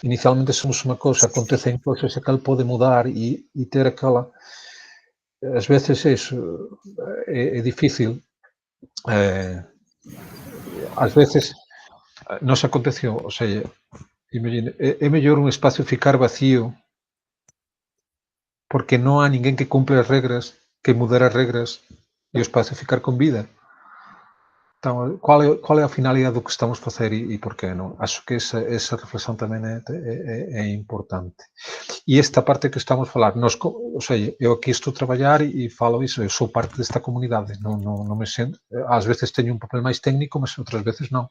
Inicialmente somos uma coisa, acontecem coisas, aquilo pode mudar e ter aquela... Às vezes isso é difícil. Às vezes nos aconteceu, ou seja, imagina, é melhor um espaço ficar vazio porque não há ninguém que cumpra as regras, que mudar as regras e o espaço ficar com vida. Então, qual é a finalidade do que estamos a fazer e porquê? Não? Acho que essa reflexão também é importante. E esta parte que estamos a falar, ou seja, eu aqui estou a trabalhar e falo isso, eu sou parte desta comunidade, não me sinto, às vezes tenho um papel mais técnico, mas outras vezes não.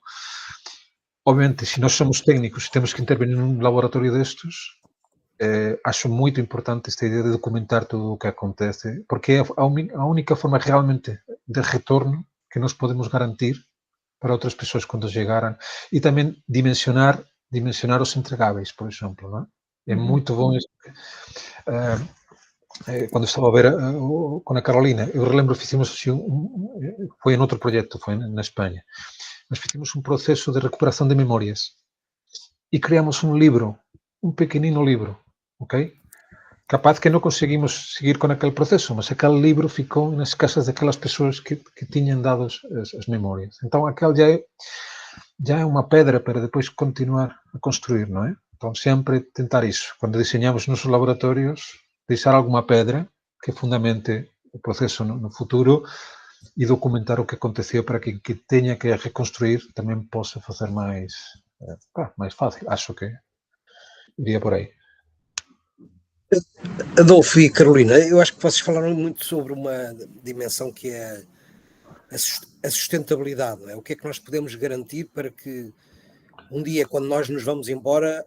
Obviamente, se nós somos técnicos e temos que intervenir num laboratório destes, acho muito importante esta ideia de documentar tudo o que acontece, porque é a única forma realmente de retorno que nós podemos garantir para outras pessoas quando chegaram, e também dimensionar os entregáveis, por exemplo, não é? É muito bom isso. Quando estava a ver com a Carolina, eu relembro, fizemos assim, foi em outro projeto, foi na Espanha, mas fizemos um processo de recuperação de memórias e criamos um livro, um pequenino livro, ok? Capaz que não conseguimos seguir com aquele processo, mas aquele livro ficou nas casas daquelas pessoas que tinham dado as memórias. Então, aquele já é uma pedra para depois continuar a construir, não é? Então, sempre tentar isso. Quando desenhamos nos laboratórios, deixar alguma pedra que fundamente o processo no futuro e documentar o que aconteceu para que quem tenha que reconstruir também possa fazer mais fácil. Acho que iria por aí. Adolfo e Carolina, eu acho que vocês falaram muito sobre uma dimensão que é a sustentabilidade, não é? O que é que nós podemos garantir para que um dia, quando nós nos vamos embora,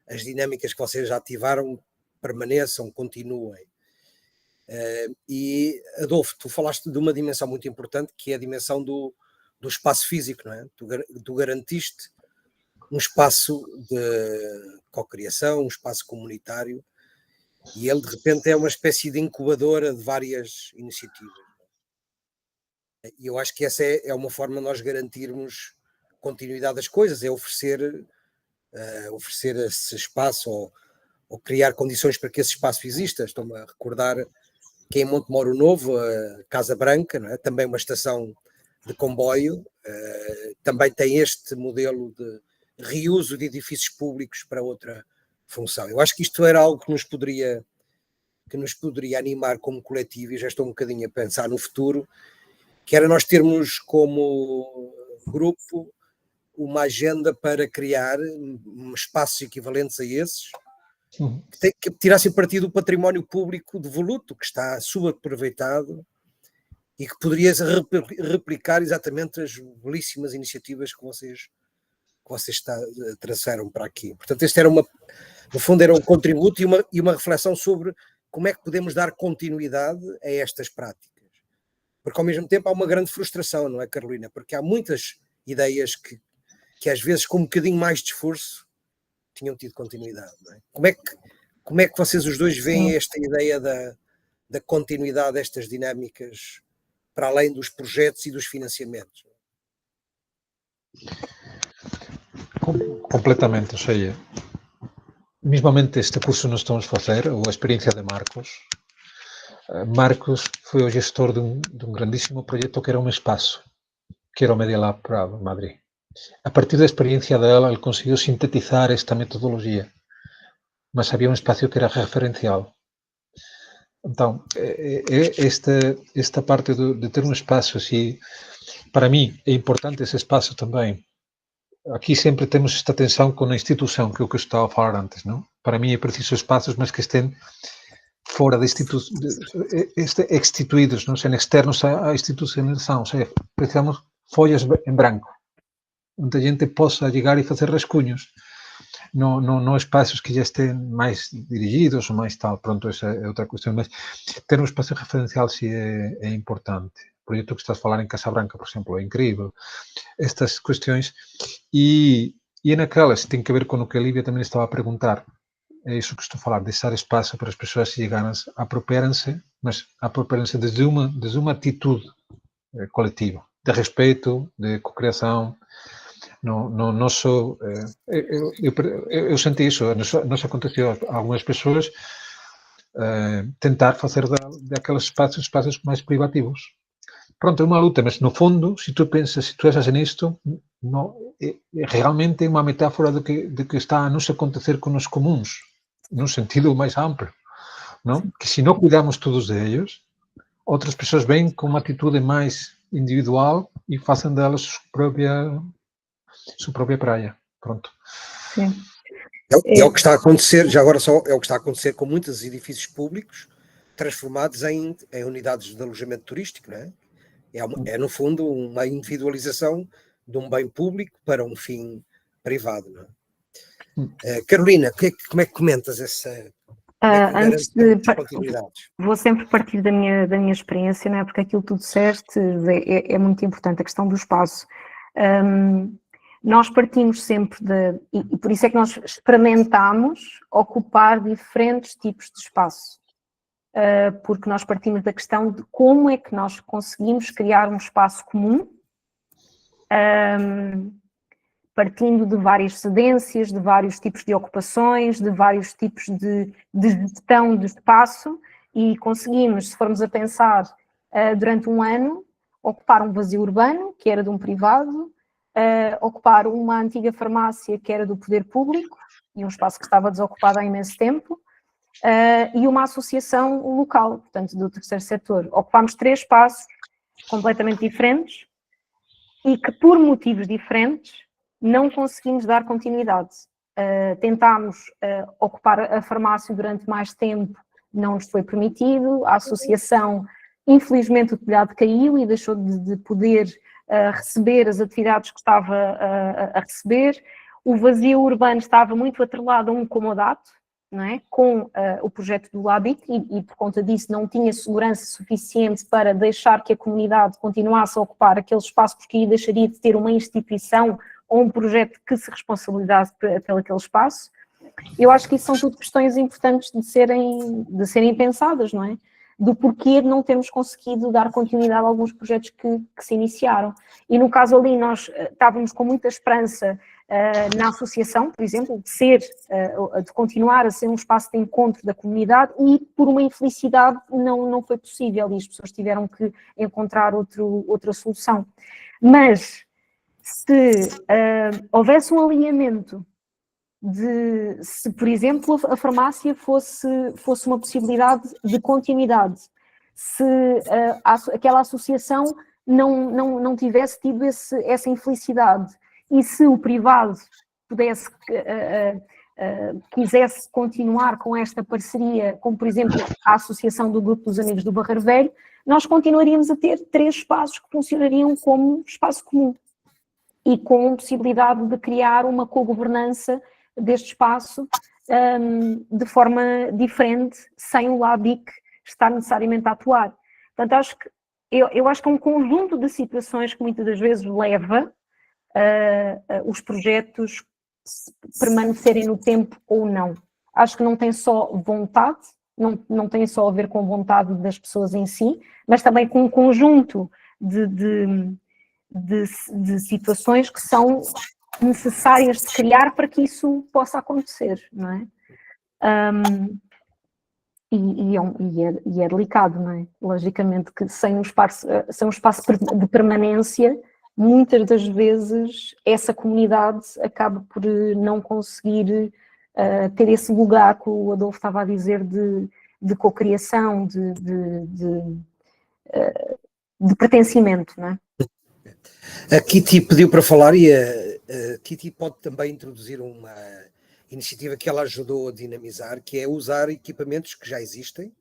as dinâmicas que vocês já ativaram permaneçam, continuem. E, Adolfo, tu falaste de uma dimensão muito importante, que é a dimensão do espaço físico, não é? Tu garantiste um espaço de cocriação, um espaço comunitário, e ele, de repente, é uma espécie de incubadora de várias iniciativas. E eu acho que essa é uma forma de nós garantirmos continuidade das coisas, é oferecer esse espaço ou criar condições para que esse espaço exista. Estou-me a recordar que em Montemoro Novo, a Casa Branca, não é? Também uma estação de comboio, também tem este modelo de reuso de edifícios públicos para outra função. Eu acho que isto era algo que nos poderia animar como coletivo, e já estou um bocadinho a pensar no futuro, que era nós termos como grupo uma agenda para criar espaços equivalentes a esses, que tirassem partido do património público devoluto, que está subaproveitado, e que poderia replicar exatamente as belíssimas iniciativas que vocês traçaram para aqui. Portanto, este no fundo era um contributo e uma reflexão sobre como é que podemos dar continuidade a estas práticas. Porque ao mesmo tempo há uma grande frustração, não é, Carolina? Porque há muitas ideias que às vezes com um bocadinho mais de esforço tinham tido continuidade, não é? Como é que vocês os dois veem esta ideia da continuidade destas dinâmicas para além dos projetos e dos financiamentos? Completamente, ou seja, mesmamente este curso nós estamos a fazer, ou a experiência de Marcos. Marcos foi o gestor de um grandíssimo projeto que era um espaço, que era o Media Lab para Madrid. A partir da experiência dela, ele conseguiu sintetizar esta metodologia, mas havia um espaço que era referencial. Então, esta parte de ter um espaço assim, para mim, é importante esse espaço também. Aqui sempre temos esta tensão com a instituição, que é o que eu estava a falar antes, não? Para mim é preciso espaços, mas que estejam fora de instituídos, não sejam externos à institucionalização. Ou seja, precisamos folhas em branco, onde a gente possa chegar e fazer rascunhos. Não espaços que já estén mais dirigidos ou mais tal, pronto, essa é outra questão, mas ter um espaço referencial sim é importante. O projeto que estás a falar em Casa Branca, por exemplo, é incrível. Estas questões, e naquelas tem que ver com o que a Lívia também estava a perguntar, é isso que estou a falar, deixar espaço para as pessoas chegarem, apropriarem-se, mas apropriarem-se desde uma atitude coletiva, de respeito, de cocriação. Não sou... Eu senti isso, nos aconteceu a algumas pessoas tentar fazer daqueles espaços mais privativos. Pronto, é uma luta, mas no fundo, se tu achas nisto, realmente é uma metáfora de que está a nos acontecer com os comuns, num sentido mais amplo, não? Que se não cuidamos todos deles, outras pessoas vêm com uma atitude mais individual e fazem delas sua própria praia. Pronto. Sim. É o que está a acontecer, já agora só, é o que está a acontecer com muitos edifícios públicos transformados em unidades de alojamento turístico, não é? É, no fundo, uma individualização de um bem público para um fim privado, não é? Carolina, como é que comentas essa... Antes de continuidades? Vou sempre partir da minha experiência, não é? Porque aquilo que tu disseste é muito importante, a questão do espaço. Nós partimos sempre e por isso é que nós experimentamos ocupar diferentes tipos de espaço, porque nós partimos da questão de como é que nós conseguimos criar um espaço comum, partindo de várias cedências, de vários tipos de ocupações, de vários tipos de gestão de espaço, e conseguimos, se formos a pensar, durante um ano, ocupar um vazio urbano, que era de um privado, ocupar uma antiga farmácia, que era do poder público, e um espaço que estava desocupado há imenso tempo, e uma associação local, portanto, do terceiro setor. Ocupámos 3 espaços completamente diferentes e que, por motivos diferentes, não conseguimos dar continuidade. Tentámos ocupar a farmácia durante mais tempo, não nos foi permitido. A associação, infelizmente, o telhado caiu e deixou de poder receber as atividades que estava a receber. O vazio urbano estava muito atrelado a um comodato, não é? Com o projeto do LABIC e por conta disso não tinha segurança suficiente para deixar que a comunidade continuasse a ocupar aquele espaço, porque aí deixaria de ter uma instituição ou um projeto que se responsabilizasse pelo aquele espaço. Eu acho que isso são tudo questões importantes de serem pensadas, não é? Do porquê de não termos conseguido dar continuidade a alguns projetos que se iniciaram. E no caso ali nós estávamos com muita esperança na associação, por exemplo, de continuar a ser um espaço de encontro da comunidade, e por uma infelicidade não foi possível e as pessoas tiveram que encontrar outra solução. Mas se houvesse um alinhamento se, por exemplo, a farmácia fosse uma possibilidade de continuidade, se aquela associação não tivesse tido essa infelicidade, e se o privado quisesse continuar com esta parceria, como por exemplo a Associação do Grupo dos Amigos do Barreiro Velho, nós continuaríamos a ter 3 espaços que funcionariam como espaço comum e com possibilidade de criar uma co-governança deste espaço de forma diferente, sem o LABIC estar necessariamente a atuar. Portanto, eu acho que é um conjunto de situações que muitas das vezes leva os projetos permanecerem no tempo ou não. Acho que não tem só vontade, não tem só a ver com a vontade das pessoas em si, mas também com um conjunto de situações que são necessárias de criar para que isso possa acontecer, não é? E é delicado, não é? Logicamente que sem um espaço de permanência, muitas das vezes essa comunidade acaba por não conseguir ter esse lugar que o Adolfo estava a dizer de cocriação, de pertencimento, não é? A Kitty pediu para falar e a Kitty pode também introduzir uma iniciativa que ela ajudou a dinamizar, que é usar equipamentos que já existem,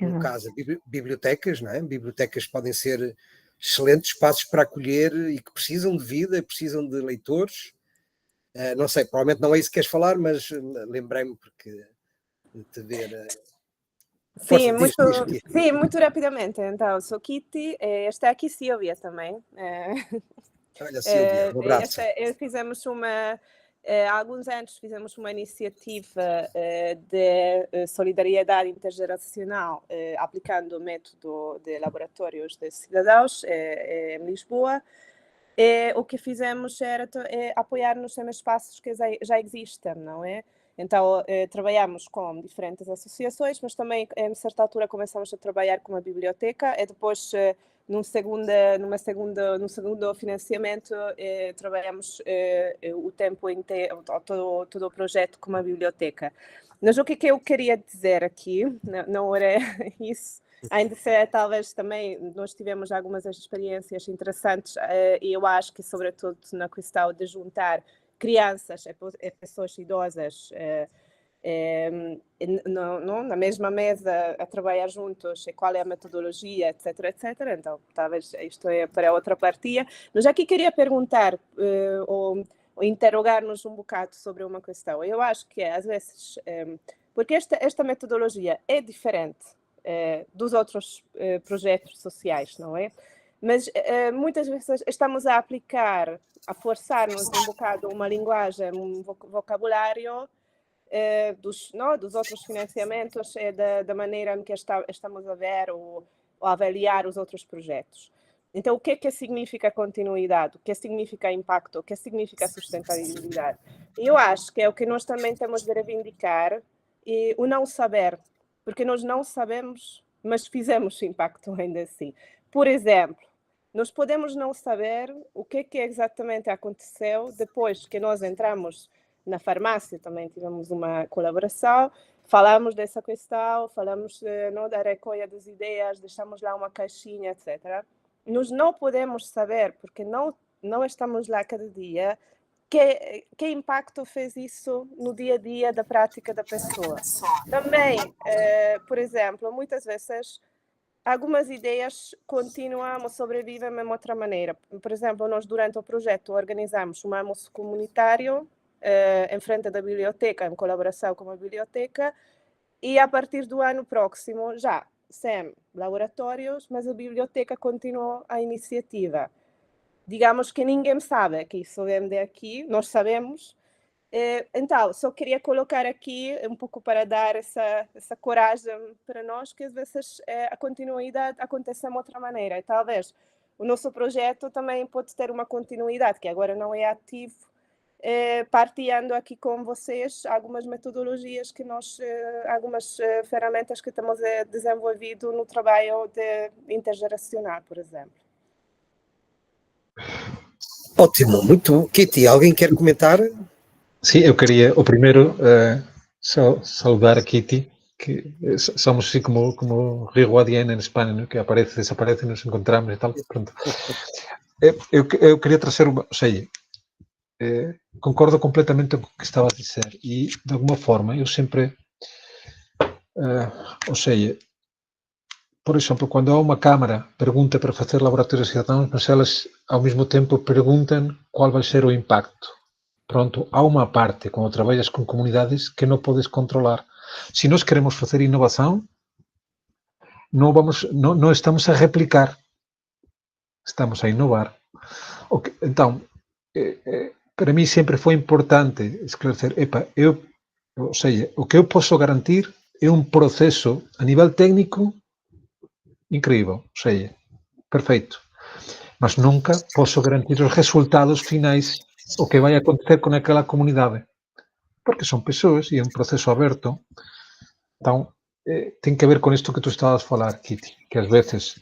no caso bibliotecas, não é? Bibliotecas podem ser excelentes espaços para acolher e que precisam de vida, precisam de leitores. Não sei, provavelmente não é isso que queres falar, mas lembrei-me porque de te ver... Sim, muito rapidamente. Então, sou Kitty, está aqui Silvia também. Olha, Silvia, um abraço. Fizemos há alguns anos fizemos uma iniciativa de solidariedade intergeracional aplicando o método de laboratórios de cidadãos em Lisboa. O que fizemos era apoiar-nos em espaços que já existem, não é? Então, trabalhamos com diferentes associações, mas também, em certa altura, começamos a trabalhar com a biblioteca e depois, num segundo financiamento, trabalhamos o tempo inteiro, todo o projeto com a biblioteca. Mas o que eu queria dizer aqui, não era isso, ainda se talvez também nós tivemos algumas experiências interessantes, e eu acho que sobretudo na questão de juntar crianças e pessoas idosas na mesma mesa a trabalhar juntos, e qual é a metodologia, etc, etc. Então, talvez isto é para outra partida. Mas aqui queria perguntar ou interrogar-nos um bocado sobre uma questão. Eu acho que às vezes, porque esta metodologia é diferente dos outros projetos sociais, não é? Mas muitas vezes estamos a aplicar, a forçar-nos um bocado uma linguagem, um vocabulário dos outros financiamentos, da maneira em que estamos a ver ou avaliar os outros projetos. Então, o que significa continuidade? O que significa impacto? O que significa sustentabilidade? Eu acho que é o que nós também temos de reivindicar, e o não saber, porque nós não sabemos, mas fizemos impacto ainda assim. Por exemplo, nós podemos não saber o que exatamente aconteceu depois que nós entramos na farmácia, também tivemos uma colaboração, falamos dessa questão, falamos da recolha das ideias, deixamos lá uma caixinha, etc. Nós não podemos saber, porque não estamos lá cada dia, que impacto fez isso no dia a dia da prática da pessoa. Também, por exemplo, muitas vezes algumas ideias continuam ou sobrevivem de outra maneira. Por exemplo, nós durante o projeto organizamos um almoço comunitário em frente da biblioteca, em colaboração com a biblioteca, e a partir do ano próximo, já sem laboratórios, mas a biblioteca continuou a iniciativa. Digamos que ninguém sabe que isso vem de aqui, nós sabemos. Então, só queria colocar aqui um pouco para dar essa coragem para nós, que às vezes a continuidade acontece de outra maneira. E talvez o nosso projeto também pode ter uma continuidade, que agora não é ativo, partilhando aqui com vocês algumas metodologias que nós, algumas ferramentas que temos desenvolvido no trabalho intergeracional, por exemplo. Ótimo, muito. Kitty, alguém quer comentar? Sim, eu queria, o primeiro, saudar a Kitty, que somos assim como Rio Guadiana em Espanha, ¿no? Que aparece, desaparece, nos encontramos e tal. Pronto. Eu queria trazer uma, ou seja, concordo completamente com o que estava a dizer e, de alguma forma, eu sempre, ou seja, por exemplo, quando há uma Câmara pergunta para fazer laboratórios cidadãos, mas elas, ao mesmo tempo, perguntam qual vai ser o impacto. Pronto, há uma parte, quando trabalhas com comunidades, que não podes controlar. Se nós queremos fazer inovação, não estamos a replicar, estamos a inovar. Então, para mim sempre foi importante esclarecer, ou seja, o que eu posso garantir é um processo a nível técnico incrível, ou seja, perfeito. Mas nunca posso garantir os resultados finais, o que vai acontecer com aquela comunidade. Porque são pessoas e é um processo aberto. Então, tem que ver com isto que tu estavas a falar, Kitty, que às vezes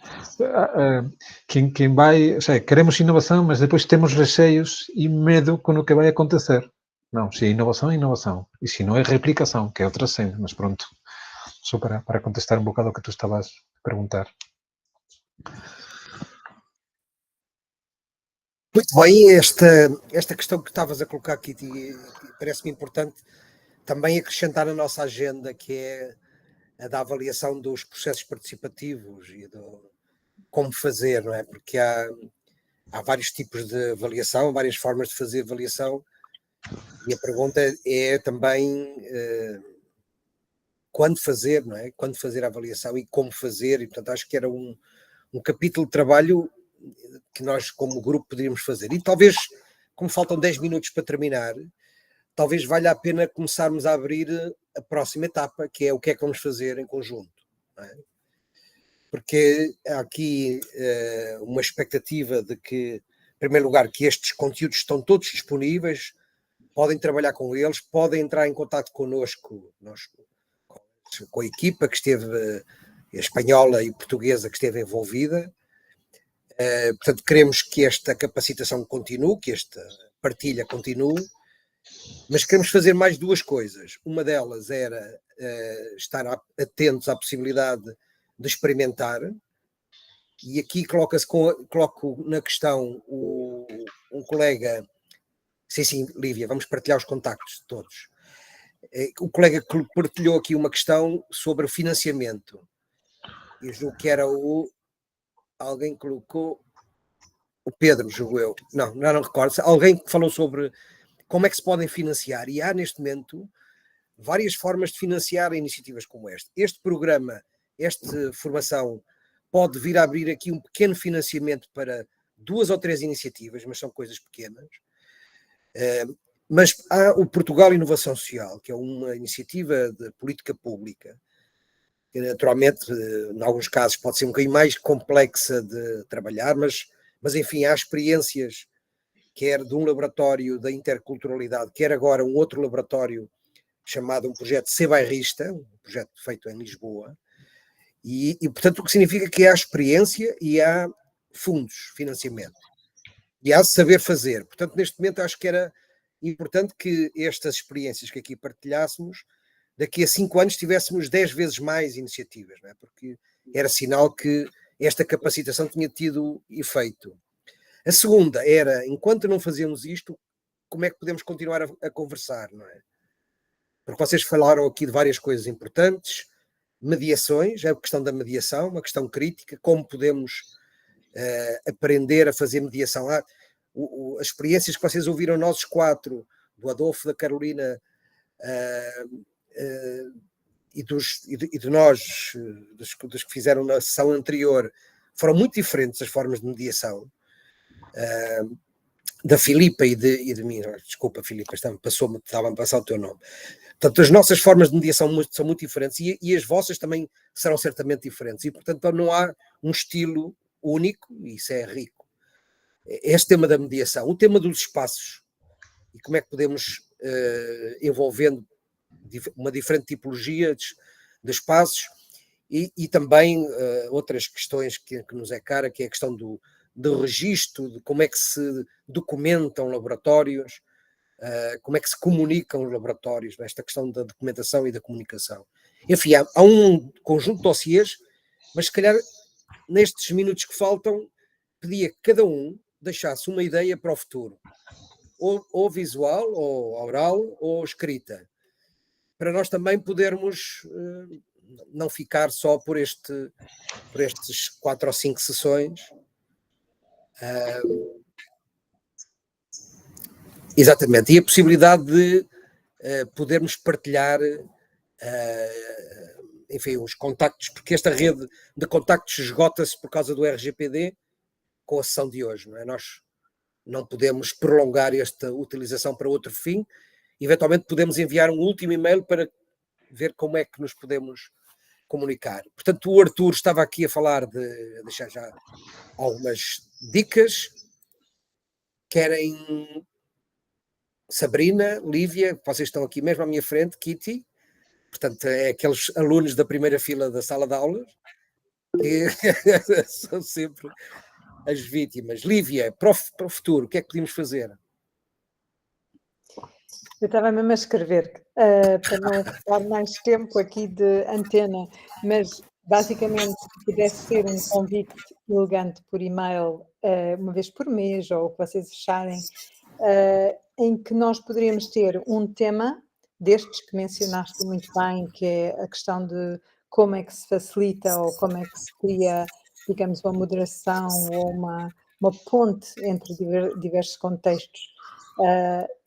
quem vai, ou seja, queremos inovação, mas depois temos receios e medo com o que vai acontecer. Não, se é inovação, é inovação. E se não é replicação, que é outra cena, mas pronto. Só para contestar um bocado o que tu estavas a perguntar. Muito bem, esta questão que estavas a colocar, Kitty, parece-me importante também acrescentar na nossa agenda, que é a da avaliação dos processos participativos e do como fazer, não é? Porque há vários tipos de avaliação, várias formas de fazer avaliação, e a pergunta é também quando fazer, não é? Quando fazer a avaliação e como fazer, e portanto acho que era um capítulo de trabalho que nós como grupo poderíamos fazer. E talvez, como faltam 10 minutos para terminar, talvez valha a pena começarmos a abrir a próxima etapa, que é o que é que vamos fazer em conjunto. Não é? Porque há aqui uma expectativa de que, em primeiro lugar, que estes conteúdos estão todos disponíveis, podem trabalhar com eles, podem entrar em contato connosco, com a equipa que esteve, a espanhola e portuguesa que esteve envolvida, Portanto, queremos que esta capacitação continue, que esta partilha continue, mas queremos fazer mais duas coisas. Uma delas era estar atentos à possibilidade de experimentar, e aqui coloco na questão um colega, sim, Lívia, vamos partilhar os contactos de todos. O colega que partilhou aqui uma questão sobre o financiamento. Eu julgo que era alguém colocou, o Pedro, julgo eu, não recordo, alguém que falou sobre como é que se podem financiar, e há neste momento várias formas de financiar iniciativas como esta. Este programa, esta formação, pode vir a abrir aqui um pequeno financiamento para 2 ou 3 iniciativas, mas são coisas pequenas. Mas há o Portugal Inovação Social, que é uma iniciativa de política pública, que naturalmente, em alguns casos, pode ser um bocadinho mais complexa de trabalhar, mas enfim, há experiências, quer de um laboratório da interculturalidade, quer agora um outro laboratório chamado um projeto C-Bairrista, um projeto feito em Lisboa, e portanto o que significa que há experiência e há fundos, financiamento, e há saber fazer. Portanto, neste momento acho que era importante que estas experiências que aqui partilhássemos, daqui a 5 anos tivéssemos 10 vezes mais iniciativas, não é? Porque era sinal que esta capacitação tinha tido efeito. A segunda era, enquanto não fazemos isto, como é que podemos continuar a conversar, não é? Porque vocês falaram aqui de várias coisas importantes, mediações, a questão da mediação, uma questão crítica, como podemos aprender a fazer mediação. As experiências que vocês ouviram nós 4, do Adolfo, da Carolina e de nós, dos que fizeram na sessão anterior, foram muito diferentes as formas de mediação. Da Filipa e de mim, desculpa Filipa, estava a passar o teu nome. Portanto, as nossas formas de mediação são muito diferentes e as vossas também serão certamente diferentes, e portanto não há um estilo único, e isso é rico. Este tema da mediação, o tema dos espaços, e como é que podemos, envolvendo uma diferente tipologia de espaços, e também outras questões que nos é cara, que é a questão do registro, de como é que se documentam laboratórios, como é que se comunicam os laboratórios, nesta questão da documentação e da comunicação. Enfim, há um conjunto de dossiês, mas se calhar nestes minutos que faltam, pedia que cada um deixasse uma ideia para o futuro, ou visual, ou oral, ou escrita, para nós também podermos não ficar só por estes 4 ou 5 sessões. Exatamente, e a possibilidade de podermos partilhar enfim, os contactos, porque esta rede de contactos esgota-se por causa do RGPD com a sessão de hoje, não é? Nós não podemos prolongar esta utilização para outro fim. Eventualmente podemos enviar um último e-mail para ver como é que nos podemos comunicar. Portanto, o Arthur estava aqui a falar de deixar já algumas dicas. Querem Sabrina, Lívia, vocês estão aqui mesmo à minha frente, Kitty, portanto, é aqueles alunos da primeira fila da sala de aulas que são sempre as vítimas. Lívia, para o futuro, o que é que podemos fazer? Eu estava mesmo a escrever, para não ocupar mais tempo aqui de antena, mas basicamente se pudesse ser um convite elegante por e-mail, uma vez por mês, ou o que vocês acharem, em que nós poderíamos ter um tema destes que mencionaste muito bem, que é a questão de como é que se facilita ou como é que se cria, digamos, uma moderação ou uma ponte entre diversos contextos,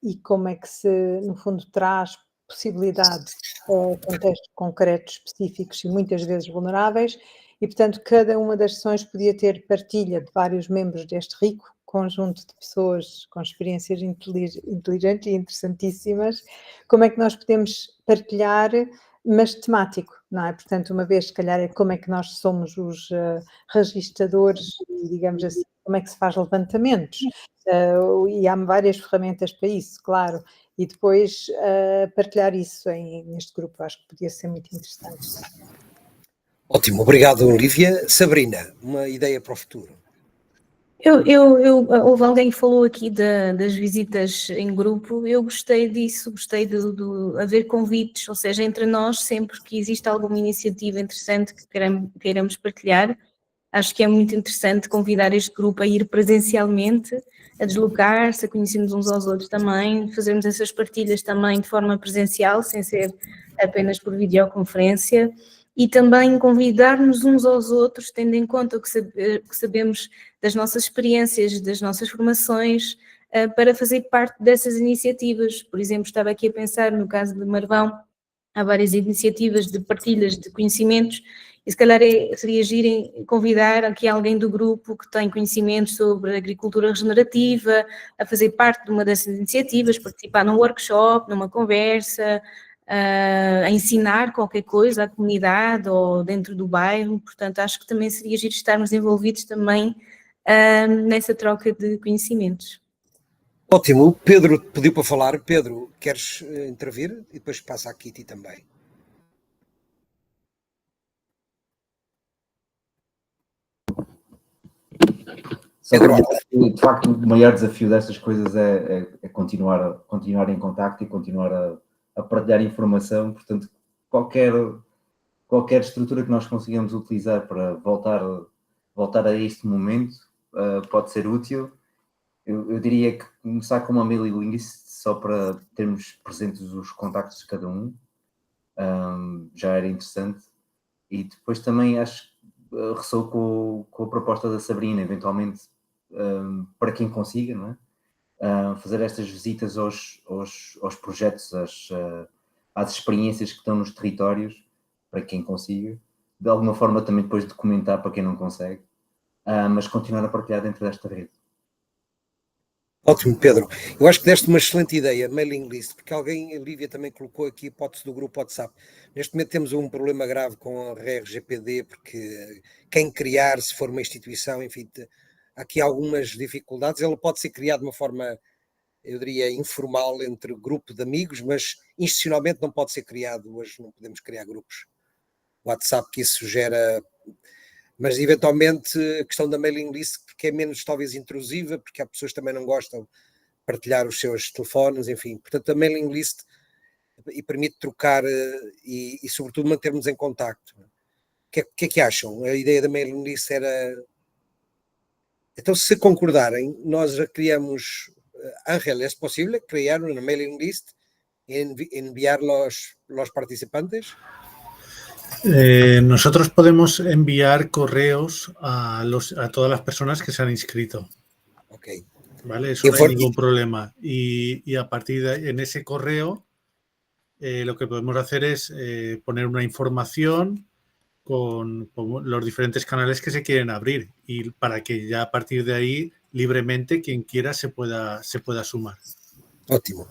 e como é que se, no fundo, traz possibilidade a contextos concretos, específicos e muitas vezes vulneráveis, e, portanto, cada uma das sessões podia ter partilha de vários membros deste rico conjunto de pessoas com experiências inteligentes e interessantíssimas. Como é que nós podemos partilhar, mas temático, não é? Portanto, uma vez, se calhar, é como é que nós somos os registadores, digamos assim, como é que se faz levantamentos, e há várias ferramentas para isso, claro, e depois partilhar isso neste grupo, acho que podia ser muito interessante. Ótimo, obrigado, Olívia. Sabrina, uma ideia para o futuro? Houve alguém que falou aqui das visitas em grupo, eu gostei disso, gostei de haver convites, ou seja, entre nós, sempre que existe alguma iniciativa interessante que queiramos partilhar, acho que é muito interessante convidar este grupo a ir presencialmente, a deslocar-se, a conhecermos uns aos outros também, fazermos essas partilhas também de forma presencial, sem ser apenas por videoconferência, e também convidar-nos uns aos outros, tendo em conta o que sabemos das nossas experiências, das nossas formações, para fazer parte dessas iniciativas. Por exemplo, estava aqui a pensar, no caso de Marvão, há várias iniciativas de partilhas de conhecimentos, e se calhar seria giro convidar aqui alguém do grupo que tem conhecimentos sobre agricultura regenerativa, a fazer parte de uma dessas iniciativas, participar num workshop, numa conversa, a ensinar qualquer coisa à comunidade ou dentro do bairro. Portanto, acho que também seria giro estarmos envolvidos também nessa troca de conhecimentos. Ótimo, o Pedro pediu para falar. Pedro, queres intervir? E depois passa a Kitty também. De facto, o maior desafio destas coisas é continuar em contacto e continuar a partilhar informação. Portanto, qualquer estrutura que nós consigamos utilizar para voltar a este momento pode ser útil. Eu diria que começar com uma mailing list só para termos presentes os contactos de cada um já era interessante. E depois também acho que ressoo com a proposta da Sabrina, eventualmente para quem consiga, não é? Fazer estas visitas aos projetos, às experiências que estão nos territórios, para quem consiga, de alguma forma também depois documentar para quem não consegue, mas continuar a partilhar dentro desta rede. Ótimo, Pedro. Eu acho que deste uma excelente ideia, mailing list, porque alguém, a Lívia também colocou aqui a hipótese do grupo WhatsApp. Neste momento temos um problema grave com a RGPD, porque quem criar, se for uma instituição, enfim, há aqui algumas dificuldades. Ele pode ser criado de uma forma, eu diria, informal entre grupo de amigos, mas institucionalmente não pode ser criado. Hoje não podemos criar grupos WhatsApp, que isso gera... Mas eventualmente a questão da mailing list, que é menos talvez intrusiva, porque há pessoas que também não gostam de partilhar os seus telefones, enfim. Portanto, a mailing list e permite trocar e sobretudo mantermos em contacto. O que é que acham? A ideia da mailing list era... Então, se concordarem, nós já criamos... Ángel, ¿es posible crear una mailing list y enviar los participantes? Nosotros podemos enviar correos a todas las personas que se han inscrito. Ok. ¿Vale? Eso no hay ningún problema. Y a partir de en ese correo, lo que podemos hacer es poner una información con los diferentes canales que se quieren abrir y para que ya a partir de ahí, libremente, quien quiera se pueda sumar. Ótimo.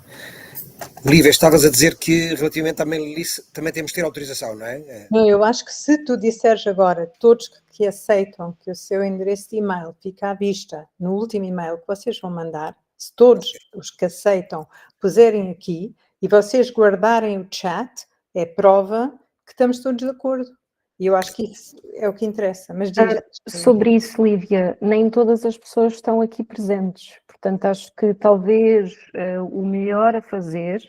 Lívia, estavas a dizer que relativamente à mailing list também temos que ter autorização, não é? Não, eu acho que se tu disseres agora, todos que aceitam que o seu endereço de e-mail fica à vista no último e-mail que vocês vão mandar, se todos os que aceitam puserem aqui e vocês guardarem o chat, é prova que estamos todos de acordo. E eu acho que isso é o que interessa. Mas sobre isso, Lívia, nem todas as pessoas estão aqui presentes. Portanto, acho que talvez o melhor a fazer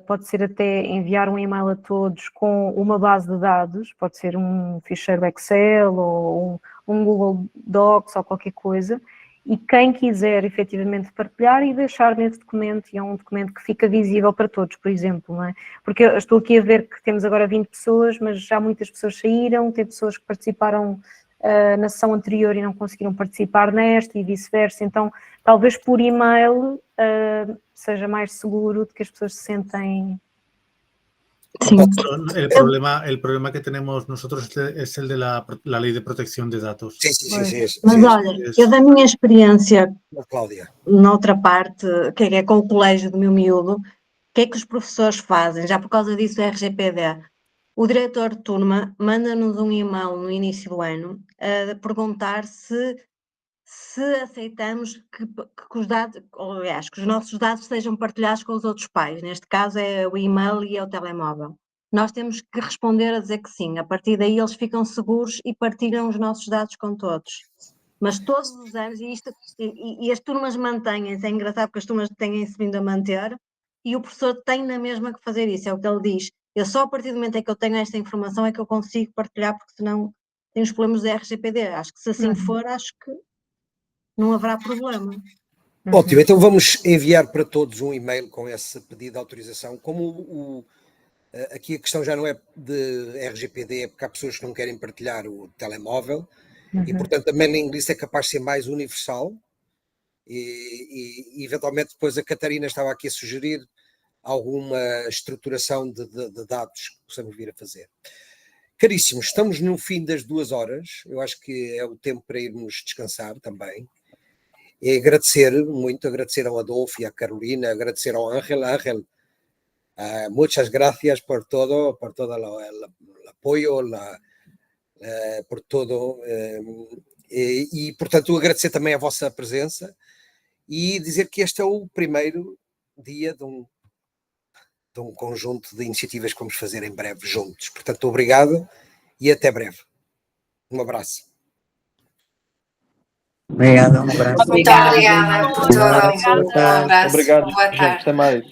pode ser até enviar um e-mail a todos com uma base de dados, pode ser um ficheiro Excel ou um Google Docs ou qualquer coisa, e quem quiser efetivamente partilhar e deixar nesse documento, e é um documento que fica visível para todos, por exemplo, não é? Porque eu estou aqui a ver que temos agora 20 pessoas, mas já muitas pessoas saíram, tem pessoas que participaram na sessão anterior e não conseguiram participar nesta e vice-versa, então talvez por e-mail seja mais seguro de que as pessoas se sentem... Sí. El problema que tenemos nosotros es el de la ley de protección de dados. Sí. Mas olha, eu da minha experiência, Cláudia, noutra parte, que é com o colégio do meu miúdo, o que é que os professores fazem? Já por causa disso do RGPD, o diretor de turma manda-nos um e-mail no início do ano a perguntar se aceitamos que os dados, ou, aliás, que os nossos dados sejam partilhados com os outros pais. Neste caso é o e-mail e é o telemóvel. Nós temos que responder a dizer que sim. A partir daí eles ficam seguros e partilham os nossos dados com todos. Mas todos os anos, e as turmas mantêm-se, é engraçado porque as turmas têm-se vindo a manter, e o professor tem na mesma que fazer isso, é o que ele diz. Eu só a partir do momento em que eu tenho esta informação é que eu consigo partilhar, porque senão tem os problemas da RGPD. Acho que se assim for, acho que não haverá problema. Ótimo, então vamos enviar para todos um e-mail com esse pedido de autorização. Como aqui a questão já não é de RGPD, é porque há pessoas que não querem partilhar o telemóvel, e portanto também na inglês é capaz de ser mais universal, e eventualmente depois a Catarina estava aqui a sugerir alguma estruturação de dados que possamos vir a fazer. Caríssimos, estamos no fim das 2 horas, eu acho que é o tempo para irmos descansar também. E agradecer ao Adolfo e à Carolina, agradecer ao Ángel. Ángel, muchas gracias por todo el apoio, por todo. E, portanto, agradecer também a vossa presença e dizer que este é o primeiro dia de um conjunto de iniciativas que vamos fazer em breve juntos. Portanto, obrigado e até breve. Um abraço. Obrigado, um abraço. Muito obrigada por tudo. Um abraço. Obrigado, Boa tarde. gente, até mais.